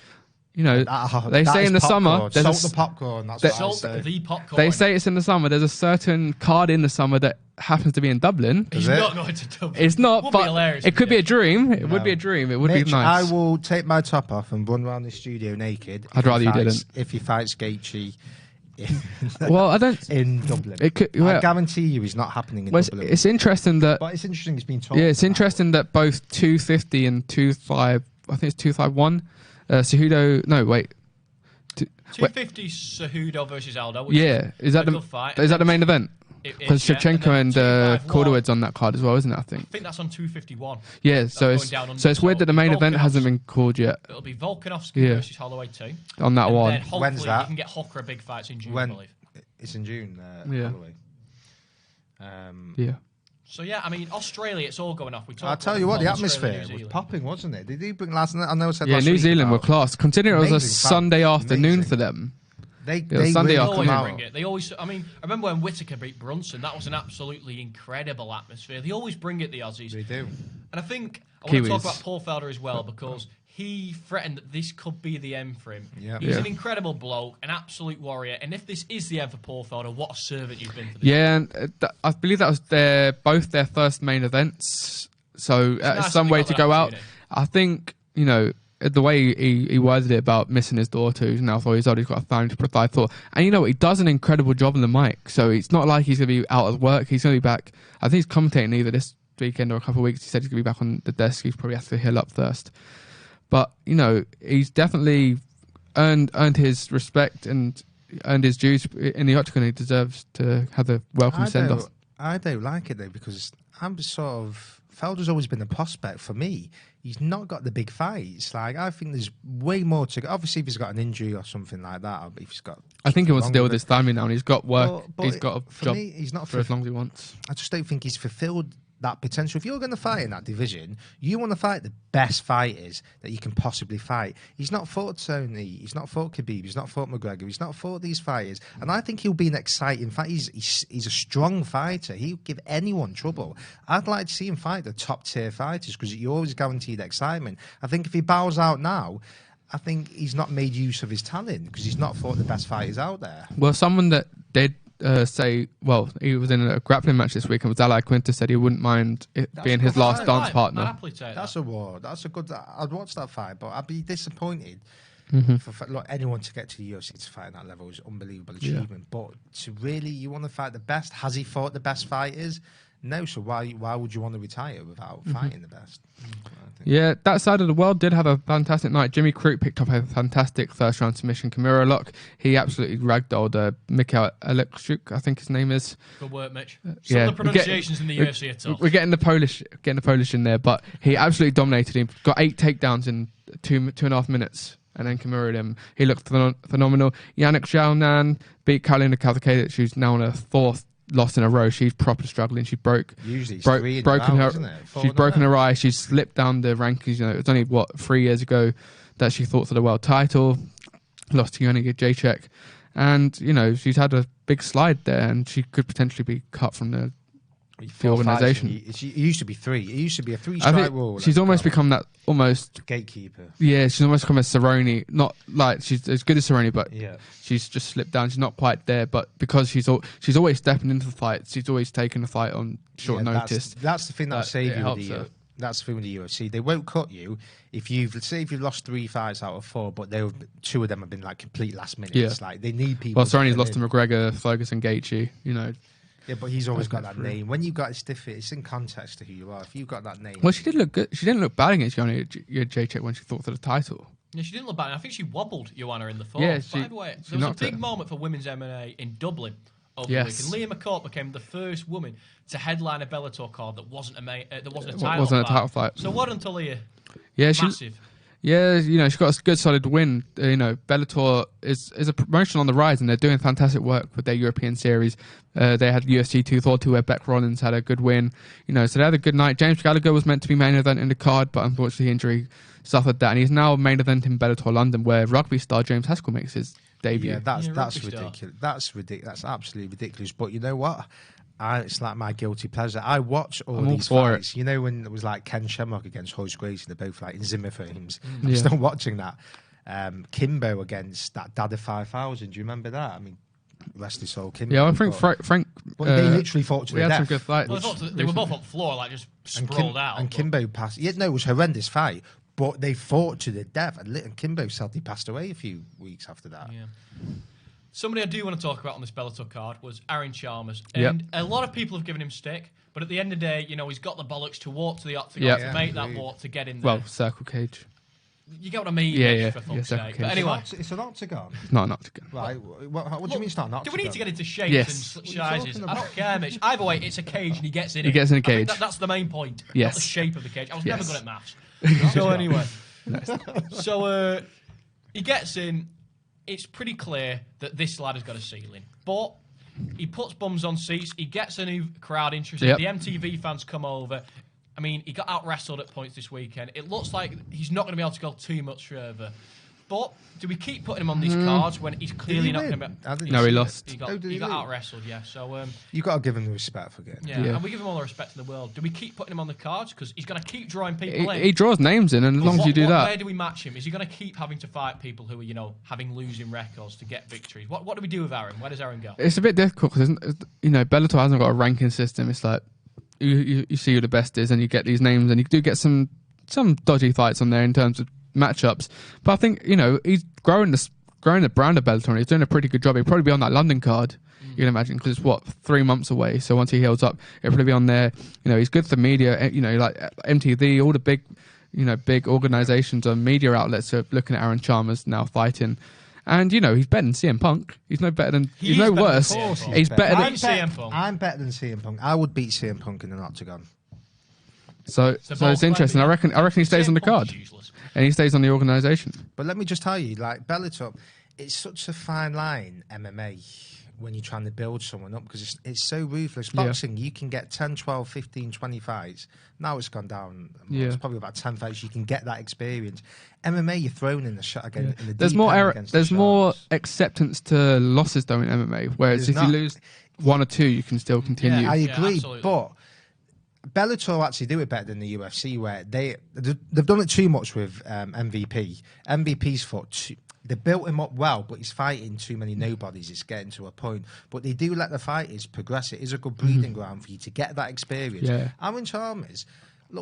you know, they say in the summer... Salt the popcorn, that's what I Salt say. the popcorn. They say it's in the summer. There's a certain card in the summer that happens to be in Dublin. He's not going to Dublin. It's not, Would be but hilarious it could be a if dream. It would be a dream. It would Mitch, be nice. I will take my top off and run around the studio naked. I'd rather you didn't. If he fights Gaethje Well, I don't... in Dublin. It could, I guarantee you he's not happening in Dublin. it's interesting that... But it's interesting it's been told. Yeah, it's interesting that both 250 and 25... I think it's 251. Cejudo... No, wait. 250 Cejudo versus Aldo. Which Yeah. Is that good fight. the main event? Because Yeah. Shevchenko and 251. Calderwood's on that card as well, isn't it? I I think. think that's on 251. Yeah, so going it's down under, it's weird so that the main event Volkanovski- hasn't been called yet It'll be Volkanovski versus Holloway 2. on that And one. then hopefully When's that? you can get Hooker a big fights in June, I When believe. it's in June. Yeah. Holloway. Yeah. So yeah, I mean Australia, it's all going off. I'll tell you what, the Australia, atmosphere New was Zealand. popping, wasn't it? Did you bring last night? I know I said Yeah, last New week Zealand were about- class. Considering it was a Amazing fight. Sunday afternoon Amazing. for them. They was Sunday They really afternoon. always come out. bring it. They always. I mean, I remember when Whittaker beat Brunson. That was an absolutely incredible atmosphere. They always bring it, the Aussies. They do. And I think I want to talk Kiwis. about Paul Felder as well because he threatened that this could be the end for him. Yeah. He's Yeah. an incredible bloke, an absolute warrior. And if this is the end for Paul Felder, what a servant you've been for this. Yeah, and I believe that was both their first main events. So nice some that they way got to that go out. opportunity. I think, you know, the way he worded it about missing his daughter, who's now 4 years old, he's got a family to provide for. And you know what? He does an incredible job on the mic. So it's not like he's going to be out of work. He's going to be back. I think he's commentating either this weekend or a couple of weeks. He said he's going to be back on the desk. He's probably has to heal up first. But, you know, he's definitely earned his respect and earned his dues in the octagon. He deserves to have a welcome send-off. I don't like it though because I'm sort of Felder's always been a prospect for me. He's not got the big fights. Like I think there's way more to go. Obviously, if he's got an injury or something like that, or if he's got. I think he wants to wrong deal with with his it. family now, and he's got work. But He's got a for job me, he's not for as long as he wants. I just don't think he's fulfilled that potential. If you're going to fight in that division, you want to fight the best fighters that you can possibly fight. He's not fought Tony. He's not fought Khabib. He's not fought McGregor. He's not fought these fighters. And I think he'll be an exciting fight. He's a strong fighter. He'll give anyone trouble. I'd like to see him fight the top tier fighters because you always guaranteed excitement. I think if he bows out now, I think he's not made use of his talent because he's not fought the best fighters out there. Well, someone that did say, well, he was in a grappling match this week, and Zalai Quinta said he wouldn't mind it being his last I'd dance like- partner. I'd happily take That's that. a war. That's a good. I'd watch that fight, but I'd be disappointed Mm-hmm. for look, anyone to get to the UFC to fight at that level is unbelievable achievement. But to really, you want to fight the best? Has he fought the best fighters? No. So why would you want to retire without fighting the best? Yeah, that side of the world did have a fantastic night. Jimmy Crute picked up a fantastic first round submission. Kimura lock. He absolutely ragdolled Mikhail Aleksyuk, I think his name is. Good work, Mitch. yeah, Some of the we get- pronunciations in the UFC are tough. We're getting the Polish in there, but he absolutely dominated him. Got 8 takedowns in 2.5 minutes, and then Kimura him. He looked phenomenal. Yannick Xiaonan beat Karolina Kowalkiewicz, who's now on her 4th loss in a row. She's proper struggling. She Usually it's 3 in a broken row, her. isn't it? 4 She's in a broken row. her eye. She's slipped down the rankings. You know, it was only 3 years ago that she fought for the world title. Lost to Joanna Jacek, and you know she's had a big slide there, and she could potentially be cut from the 4 organisation. fights, it used to be 3. It used to be a 3 I strike think rule. she's almost become that gatekeeper. Yeah, she's almost become a Cerrone. Not like she's as good as Cerrone, but Yeah. she's just slipped down. She's not quite there, but because she's always stepping into the fight. She's always taking the fight on short Yeah, notice. That's the thing that'll That save it you. helps With the, her. that's the thing with the UFC. They won't cut you if you've lost 3 fights out of 4, but 2 of them have been like complete last minutes. Yeah. Like they need people. Well, to Cerrone's come lost to in. McGregor, Ferguson, Gaethje. You know. Yeah, but he's always got that through. name. When you've got it's in context to who you are. If you've got that name, Well, she did look good. She didn't look bad against Joanna Jacek when she fought for the title. Yeah, she didn't look bad. I think she wobbled Joanna in the fourth. Yeah, By the way, there was a big her. moment for women's MMA in Dublin over the weekend. Leah McCourt became the first woman to headline a Bellator card that wasn't a title fight. So well done to Leah. Yeah, massive. Yeah, she got a good solid win. Bellator is a promotion on the rise, and they're doing fantastic work with their European series. They had UFC 240 where Beck Rollins had a good win. So they had a good night. James Gallagher was meant to be main event in the card, but unfortunately injury suffered that, and he's now main event in Bellator London, where rugby star James Haskell makes his debut. Yeah, that's ridiculous. That's ridiculous. That's absolutely ridiculous. But you know what? It's like my guilty pleasure. I watch all these fights. When it was like Ken Shamrock against Horace Gracie, they're both like in Zimmer frames. I'm still watching that. Kimbo against that Dada 5000. Do you remember that? I mean, rest his soul, Kimbo. Yeah, I think Frank. But they literally fought to the death. Some good fights. Well, they were both on the floor, like just sprawled out. And Kimbo passed. Yeah, no, it was a horrendous fight. But they fought to the death, and Kimbo sadly passed away a few weeks after that. Yeah. Somebody I do want to talk about on this Bellator card was Aaron Chalmers. And a lot of people have given him stick, but at the end of the day, he's got the bollocks to walk to the octagon, to make that walk, to get in there. Well, circle cage. You get what I mean? Yeah. For fuck's sake. But anyway. It's an octagon? It's not an octagon. Right. What do you mean it's not an octagon? Do we need to get into shapes and sizes? I don't care, Mitch. Either way, it's a cage and he gets in it. He gets in a cage. That's the main point. Yes. Not the shape of the cage. I was never good at maths. So anyway. So he gets in. It's pretty clear that this lad has got a ceiling. But he puts bums on seats. He gets a new crowd interested. The MTV fans come over. I mean, he got out-wrestled at points this weekend. It looks like he's not going to be able to go too much further. But do we keep putting him on these cards when he's clearly not going to be... No, he lost. He got out-wrestled, yeah. So, you've got to give him the respect for getting it. Yeah, and we give him all the respect in the world. Do we keep putting him on the cards? Because he's going to keep drawing people in. He draws names in, and as long as you do that... Where do we match him? Is he going to keep having to fight people who are, having losing records to get victories? What do we do with Aaron? Where does Aaron go? It's a bit difficult because, Bellator hasn't got a ranking system. It's like... You see who the best is, and you get these names, and you do get some dodgy fights on there in terms of matchups. But I think he's growing the brand of Bellator, and he's doing a pretty good job. He'll probably be on that London card. You can imagine, because it's 3 months away. So once he heals up, he'll probably be on there. He's good for the media. Like MTV, all the big organisations and media outlets are looking at Aaron Chalmers now fighting. And he's better than CM Punk. He's no better than. He's no worse. He's better than CM Punk. I'm better than CM Punk. I would beat CM Punk in an octagon. So it's interesting. I reckon he stays on the card, and he stays on the organisation. But let me just tell you, like Bellator, it's such a fine line. MMA, when you're trying to build someone up, because it's so ruthless. Boxing, you can get 10, 12, 15, 20 fights. Now it's gone down. It's probably about 10 fights. You can get that experience. MMA, you're thrown in the shot again. In the there's more acceptance to losses though in MMA. Whereas if you lose 1 or 2, you can still continue. Yeah, I agree, but Bellator actually do it better than the UFC, where they've done it too much with MVP. MVP's fought they built him up well, but he's fighting too many nobodies. It's getting to a point. But they do let the fighters progress. It is a good breeding ground for you to get that experience. Yeah. Aaron Chalmers,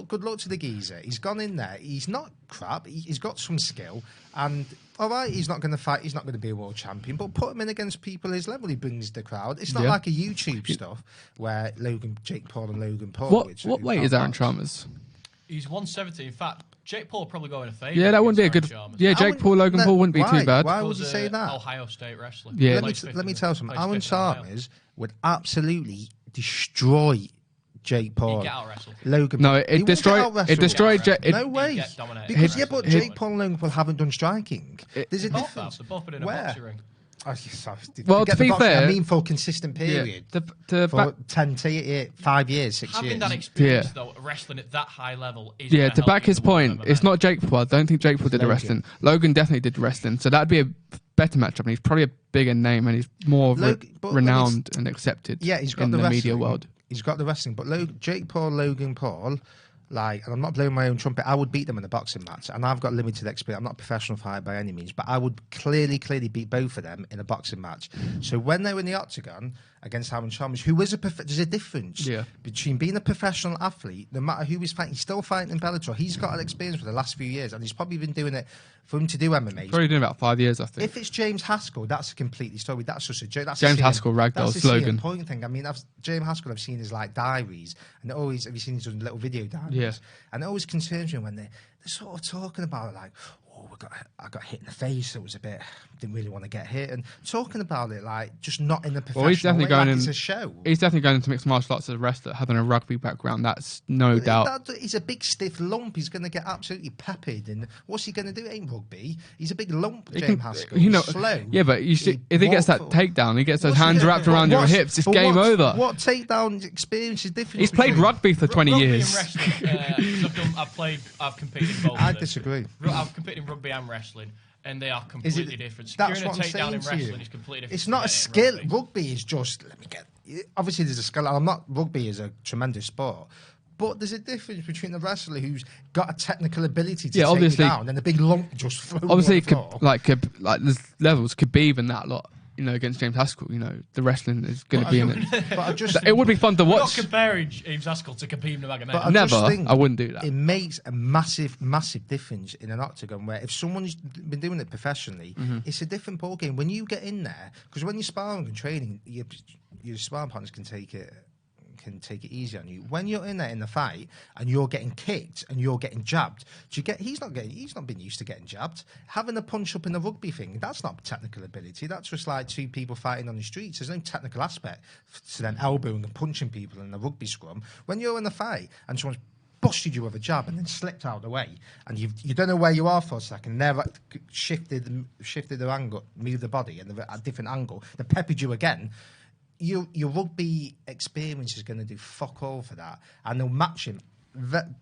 good luck to the geezer. He's gone in there. He's not crap. He's got some skill. And, all right, he's not going to fight. He's not going to be a world champion. But put him in against people his level. He brings the crowd. It's not like a YouTube stuff where Jake Paul and Logan Paul. What weight is Aaron Chalmers? He's 170. In fact, Jake Paul will probably go in a favour. Yeah, that wouldn't be a good... Yeah, Logan Paul wouldn't be too bad. Why would you say that? Ohio State wrestler. Yeah. Let me tell you something. Aaron Chalmers would absolutely destroy Jake Paul. He'd get out-wrestled. Logan No, Paul. it destroyed... No way. Because, but Jake Paul and Logan Paul haven't done striking. There's a difference. They've both been in a boxing ring. Well, to be fair, I mean, for a consistent period, for 5 years, 6 years. Having that experience, though, wrestling at that high level is to back his point, it's not Jake Paul. I don't think Jake Paul did the wrestling. Logan definitely did the wrestling, so that'd be a better matchup. And he's probably a bigger name, and he's more renowned and accepted. Yeah, he's got in the media world. He's got the wrestling, but Jake Paul, Logan Paul. And I'm not blowing my own trumpet. I would beat them in a boxing match, and I've got limited experience. I'm not a professional fighter by any means, but I would clearly beat both of them in a boxing match. So when they were in the octagon against Aaron Chalmers, who is there's a difference between being a professional athlete, no matter who he's fighting. He's still fighting in Bellator. He's got an experience for the last few years, and he's probably been doing it for him to do MMA. Probably doing about 5 years, I think. If it's James Haskell, that's a completely story. That's just a joke. That's James Haskell ragdoll slogan. Point thing. I mean, James Haskell, I've seen his diaries, and have you seen his little video diaries? Yeah. And it always concerns me when they're sort of talking about I got hit in the face. It was a bit, didn't really want to get hit. And talking about it, like, just not in a professional he's definitely way, going like in, it's a show. He's definitely going into mixed martial arts as a wrestler, having a rugby background. That's no doubt. He's a big stiff lump. He's going to get absolutely peppered. And what's he going to do? It ain't rugby. He's a big lump, James Haskell. You know, He's slow. Yeah, but you see, if he gets that takedown, he gets those hands wrapped around your hips. It's game over. What takedown experience is different? He's played rugby for 20 years. I've competed in both. I disagree. I've competed in rugby and wrestling, and they are completely different. That's Securing what a I'm takedown saying in to wrestling you. is completely different. It's not a skill. Rugby is just, obviously there's a skill. Rugby is a tremendous sport. But there's a difference between a wrestler who's got a technical ability to take you down and a big lump just thrown. Obviously, like there's levels. Khabib and that lot, against James Haskell, the wrestling is going to be in it. But it would be fun to watch. I'm not comparing James Haskell to Khabib Nurmagomedov. Never. I wouldn't do that. It makes a massive, massive difference in an octagon where if someone's been doing it professionally, it's a different ballgame. When you get in there, because when you're sparring and training, your sparring partners can take it easy on you. When you're in there in the fight and you're getting kicked and you're getting jabbed, he's not been used to getting jabbed. Having a punch up in the rugby thing, that's not technical ability. That's just like two people fighting on the streets. There's no technical aspect to them elbowing and punching people in the rugby scrum. When you're in the fight and someone's busted you with a jab and then slipped out of the way, and you don't know where you are for a second, never shifted the angle, moved the body at a different angle, they peppered you again. Your rugby experience is going to do fuck all for that, and they'll match him,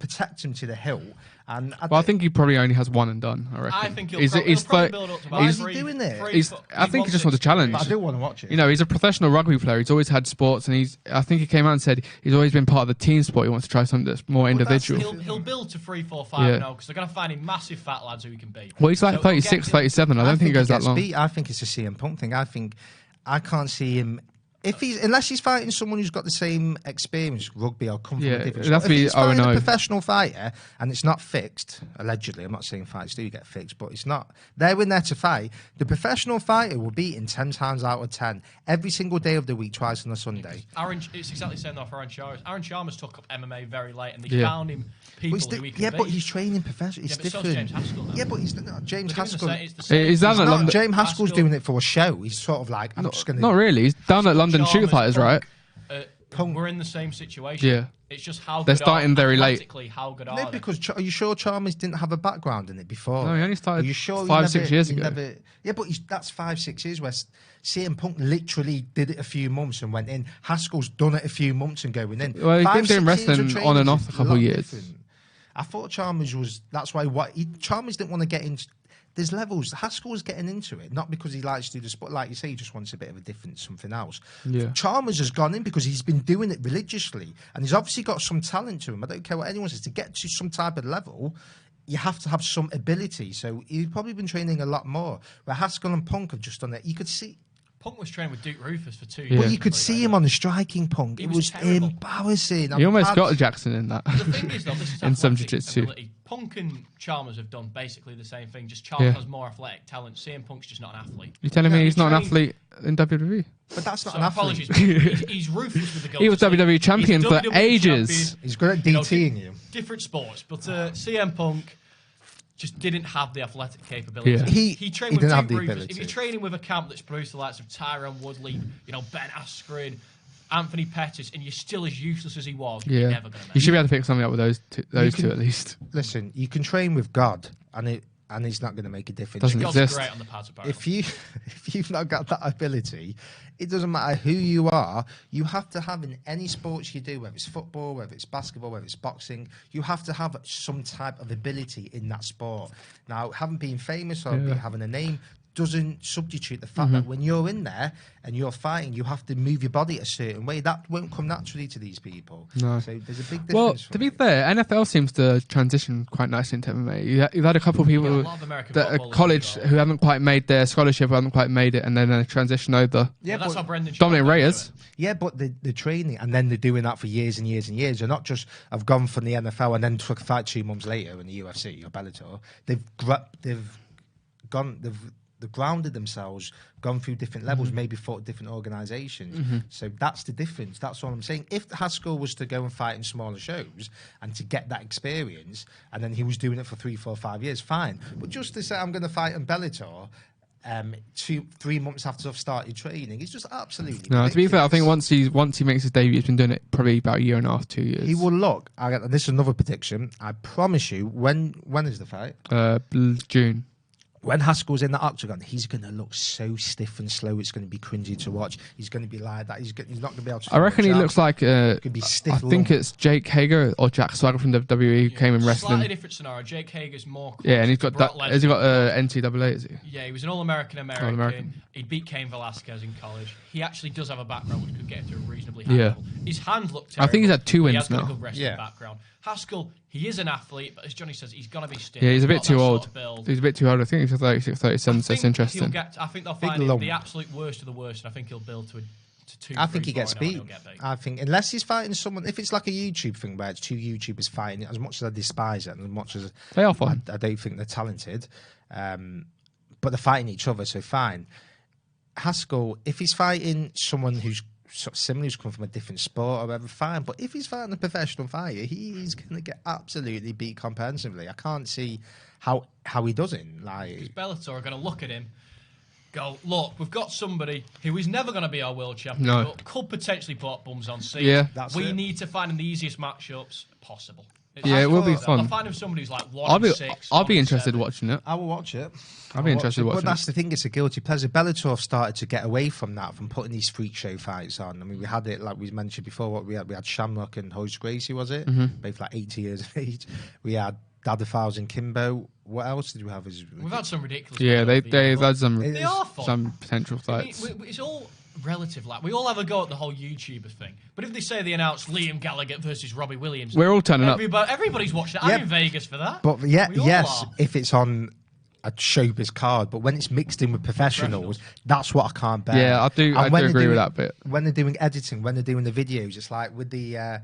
protect him to the hill. And I think he probably only has one and done. I reckon. I think he'll probably build up to why is he doing it? I think he just wants a challenge. But I do want to watch it. He's a professional rugby player. He's always had sports, and I think he came out and said he's always been part of the team sport. He wants to try something that's more individual. He'll build to 3, 4, 5 now because they're going to find him massive fat lads who he can beat. Well, he's like 36, 37. I don't think he goes that long. I think it's a CM Punk thing. I can't see him. Unless he's fighting someone who's got the same experience, rugby or come from a different sport. If he's fighting a professional fighter and it's not fixed, allegedly, I'm not saying fights do get fixed, but it's not. They're in there to fight. The professional fighter will beat him 10 times out of 10 every single day of the week, twice on a Sunday. It's exactly the same though for Aaron Chalmers. Aaron Chalmers took up MMA very late, and they found him people who he can beat. But he's training professionally. It's different. So James Haskell, yeah, but he's not James Haskell. James Haskell's doing it for a show. He's sort of like, I'm just going to. Not really. He's down at London Shoot Fighters, right? We're in the same situation. Yeah. It's just how they're starting very late. How good are they? Because are you sure Chalmers didn't have a background in it before? No, he only started are you sure 5-6 years ago. Yeah, but that's 5-6 years where CM Punk literally did it a few months and went in. Haskell's done it a few months and going in. Well, he's been doing wrestling on and off a couple of years. Different. I thought Chalmers was. That's why Chalmers didn't want to get into. There's levels. Haskell's getting into it, not because he likes to do the sport. Like you say, he just wants a bit of a different something else. Yeah. Chalmers has gone in because he's been doing it religiously. And he's obviously got some talent to him. I don't care what anyone says. To get to some type of level, you have to have some ability. So he's probably been training a lot more. Where Haskell and Punk have just done it. You could see... Punk was training with Duke Rufus for 2 years. Yeah. Well, you could see him on the striking, Punk. It was embarrassing. He almost got Jackson in that. The thing is, though, this is in some jiu-jitsu. Punk and Chalmers have done basically the same thing. Just Chalmers has more athletic talent. CM Punk's just not an athlete. You're telling me he's not an athlete in WWE? But that's not an athlete. Apologies. He's ruthless with the goal. He was WWE champion for ages. He's good at DTing you. Different sports, but CM Punk just didn't have the athletic capability. Yeah. He trained with Duke Rufus. If you're training with a camp that's produced the likes of Tyrone Woodley, Ben Askren, Anthony Pettis, and you're still as useless as he was, you're never going to make it. You should be able to pick something up with those two at least. Listen, you can train with God, and he's not going to make a difference. Doesn't exist. Great on the pads, if you've not got that ability, it doesn't matter who you are. You have to have in any sports you do, whether it's football, whether it's basketball, whether it's boxing, you have to have some type of ability in that sport. Now, having been famous or having a name doesn't substitute the fact that when you're in there and you're fighting, you have to move your body a certain way. That won't come naturally to these people. No. So there's a big difference. Well, to be fair, NFL seems to transition quite nicely into MMA. You've had a couple of people that are college who haven't quite made their scholarship, who haven't quite made it, and then they transition over. Yeah, that's how Brendan Dominic Reyes. Yeah, but the training, and then they're doing that for years and years and years. They're not just have gone from the NFL and then took a fight 2 months later in the UFC or Bellator. They've grounded themselves, gone through different levels, maybe fought different organisations. So that's the difference. That's all I'm saying. If Haskell was to go and fight in smaller shows and to get that experience, and then he was doing it for 3, 4, 5 years, fine. But just to say I'm going to fight in Bellator 2-3 months after I've started training, it's just absolutely ridiculous. To be fair, I think once he makes his debut, he's been doing it probably about a year and a half, 2 years. He will look. This is another prediction. I promise you. When is the fight? June. When Haskell's in the octagon, he's going to look so stiff and slow. It's going to be cringy to watch. He's going to be like that. He's not going to be able to. I reckon he looks like. Could be stiff. I think it's Jake Hager or Jack Swagger from WWE who came in wrestling. Slightly different scenario. Jake Hager's more. Yeah, and he's got that. Has he got NCAA? Is he? Yeah, he was an All-American American. He beat Cain Velasquez in college. He actually does have a background which could get him to a reasonably high level. His hands look terrible. I think he's had 2 wins he has now. Got a good wrestling background. Haskell, he is an athlete, but as Johnny says, he's going to be stiff. Yeah, he's a bit too old. Sort of He's a bit too old. I think he's 36, 37, so it's interesting. I think they'll find him the absolute worst of the worst, and I think he'll build to 2. I think he gets beat. I think unless he's fighting someone, if it's like a YouTube thing where it's 2 YouTubers fighting, as much as I despise it and as much as they are fine, I don't think they're talented, but they're fighting each other, so fine. Haskell, if he's fighting someone who's sort of similar, who's come from a different sport or whatever, fine. But if he's fighting a professional fighter, he's going to get absolutely beat comprehensively. I can't see how he doesn't. Like Bellator are going to look at him, go, look, we've got somebody who is never going to be our world champion, but could potentially put bums on seats. Yeah, we need to find him the easiest matchups possible. It will be fun. I'll find him somebody who's like 1-6. I'll be interested watching it. I will watch it. I'll be interested watching it. But that's the thing, it's a guilty pleasure. Bellator have started to get away from that, from putting these freak show fights on. I mean, we had it, like we mentioned before, what we had Shamrock and Hoist Gracie, was it? Both like 80 years of age. We had Dada Fowles and Kimbo. What else did we have? We've had some ridiculous. Yeah, they've had some potential fights. It's all relative. Like we all have a go at the whole YouTuber thing, but if they say they announced Liam Gallagher versus Robbie Williams, we're all turning up. Everybody's watching it. I'm in Vegas for that. But if it's on a showbiz card, but when it's mixed in with professionals, that's what I can't bear. Yeah, I do agree with that bit. When they're doing editing, when they're doing the videos, it's like with the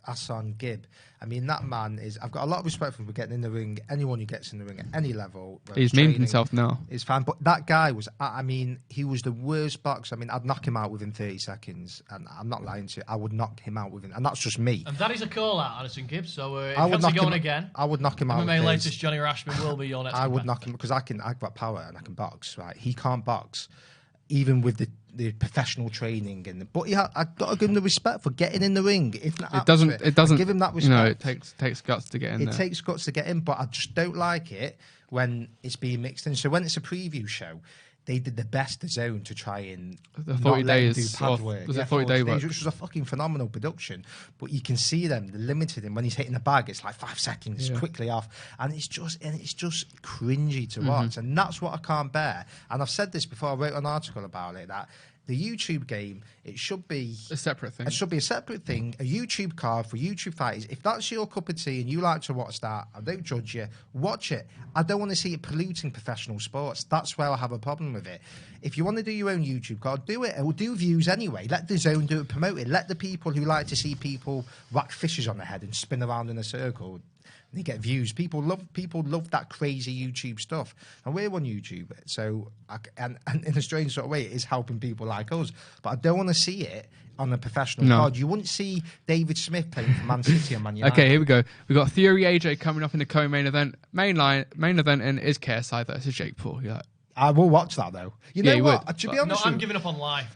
Hassan Gibb. I mean, that man is... I've got a lot of respect for him for getting in the ring. Anyone who gets in the ring at any level... He's memed himself now. Is fine. But that guy was... I mean, he was the worst boxer. I mean, I'd knock him out within 30 seconds. And I'm not lying to you. I would knock him out within... And that's just me. And that is a call-out, Addison Gibbs. So if you fancy going again... I would knock him out. MMA latest Johnny Rashman will be your next I would knock him because I've got power and I can box, right? He can't box. Even with the professional training, but I've got to give him the respect for getting in the ring. It doesn't give him that respect. You know, it takes guts to get in. It takes guts to get in, but I just don't like it when it's being mixed in. So when it's a preview show, they did the best of zone to try and the 40 days. Do pad work. Was it 40 days? Which was a fucking phenomenal production. But you can see them, they're limited him when he's hitting the bag. It's like 5 seconds, quickly off, and it's just cringy to watch, and that's what I can't bear. And I've said this before. I wrote an article about it that the YouTube game, it should be a separate thing. It should be a separate thing, a YouTube card for YouTube fighters. If that's your cup of tea and you like to watch that, I don't judge you, watch it. I don't want to see it polluting professional sports. That's where I have a problem with it. If you want to do your own YouTube card, do it. It will do views anyway. Let the zone do it, promote it. Let the people who like to see people whack fishes on their head and spin around in a circle, they get views. People love that crazy YouTube stuff, and we're on YouTube. So, and in a strange sort of way, it is helping people like us. But I don't want to see it on a professional card. You wouldn't see David Smith playing for Man City and Man United. Okay, here we go. We've got Fury AJ coming up in the co-main event. Main event, and is KSI versus Jake Paul. You're like, I will watch that though. You know what? Would, to be honest, I'm giving up on life.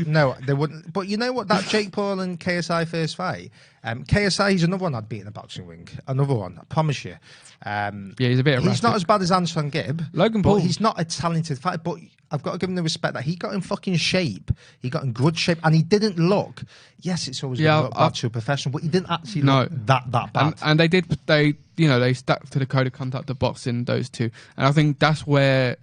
No, they wouldn't. But you know what? That Jake Paul and KSI first fight. KSI is another one I'd beat in a boxing ring. Another one, I promise you. He's a bit. He's not as bad as Anson Gibb. Logan Paul. But he's not a talented fighter. But I've got to give him the respect that he got in fucking shape. He got in good shape, and he didn't look. Yes, it's always going to look bad to a professional, but he didn't actually look that bad. And they stuck to the code of conduct of boxing, those two. And I think that's where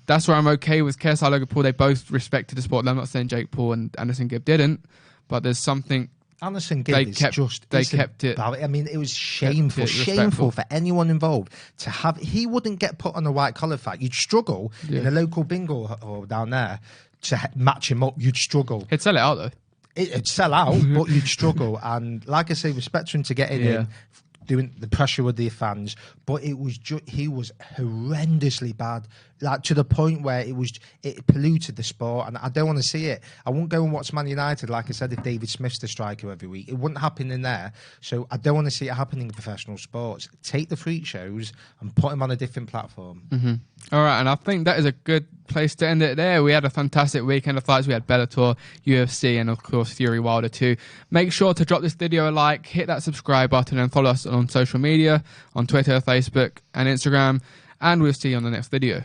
I'm okay with KSI Logan Paul. They both respected the sport. I'm not saying Jake Paul and Anderson Gibb didn't, but there's something. Anderson Gibb they kept it. I mean, it was shameful for anyone involved to have. He wouldn't get put on a white collar fight. You'd struggle in a local bingo hall down there to match him up. You'd struggle. He'd sell it out though. It'd sell out, but you'd struggle. And like I say, respect to him to get in. doing the pressure with the fans, but it was he was horrendously bad, like to the point where it polluted the sport, and I don't want to see it. I won't go and watch Man United, like I said, if David Smith's the striker every week. It wouldn't happen in there, so I don't want to see it happening in professional sports. Take the freak shows and put them on a different platform. Mm-hmm. All right, and I think that is a good place to end it there. We had a fantastic weekend of fights. We had Bellator, UFC, and of course Fury Wilder too. Make sure to drop this video a like, hit that subscribe button, and follow us on social media, on Twitter, Facebook, and Instagram. And we'll see you on the next video.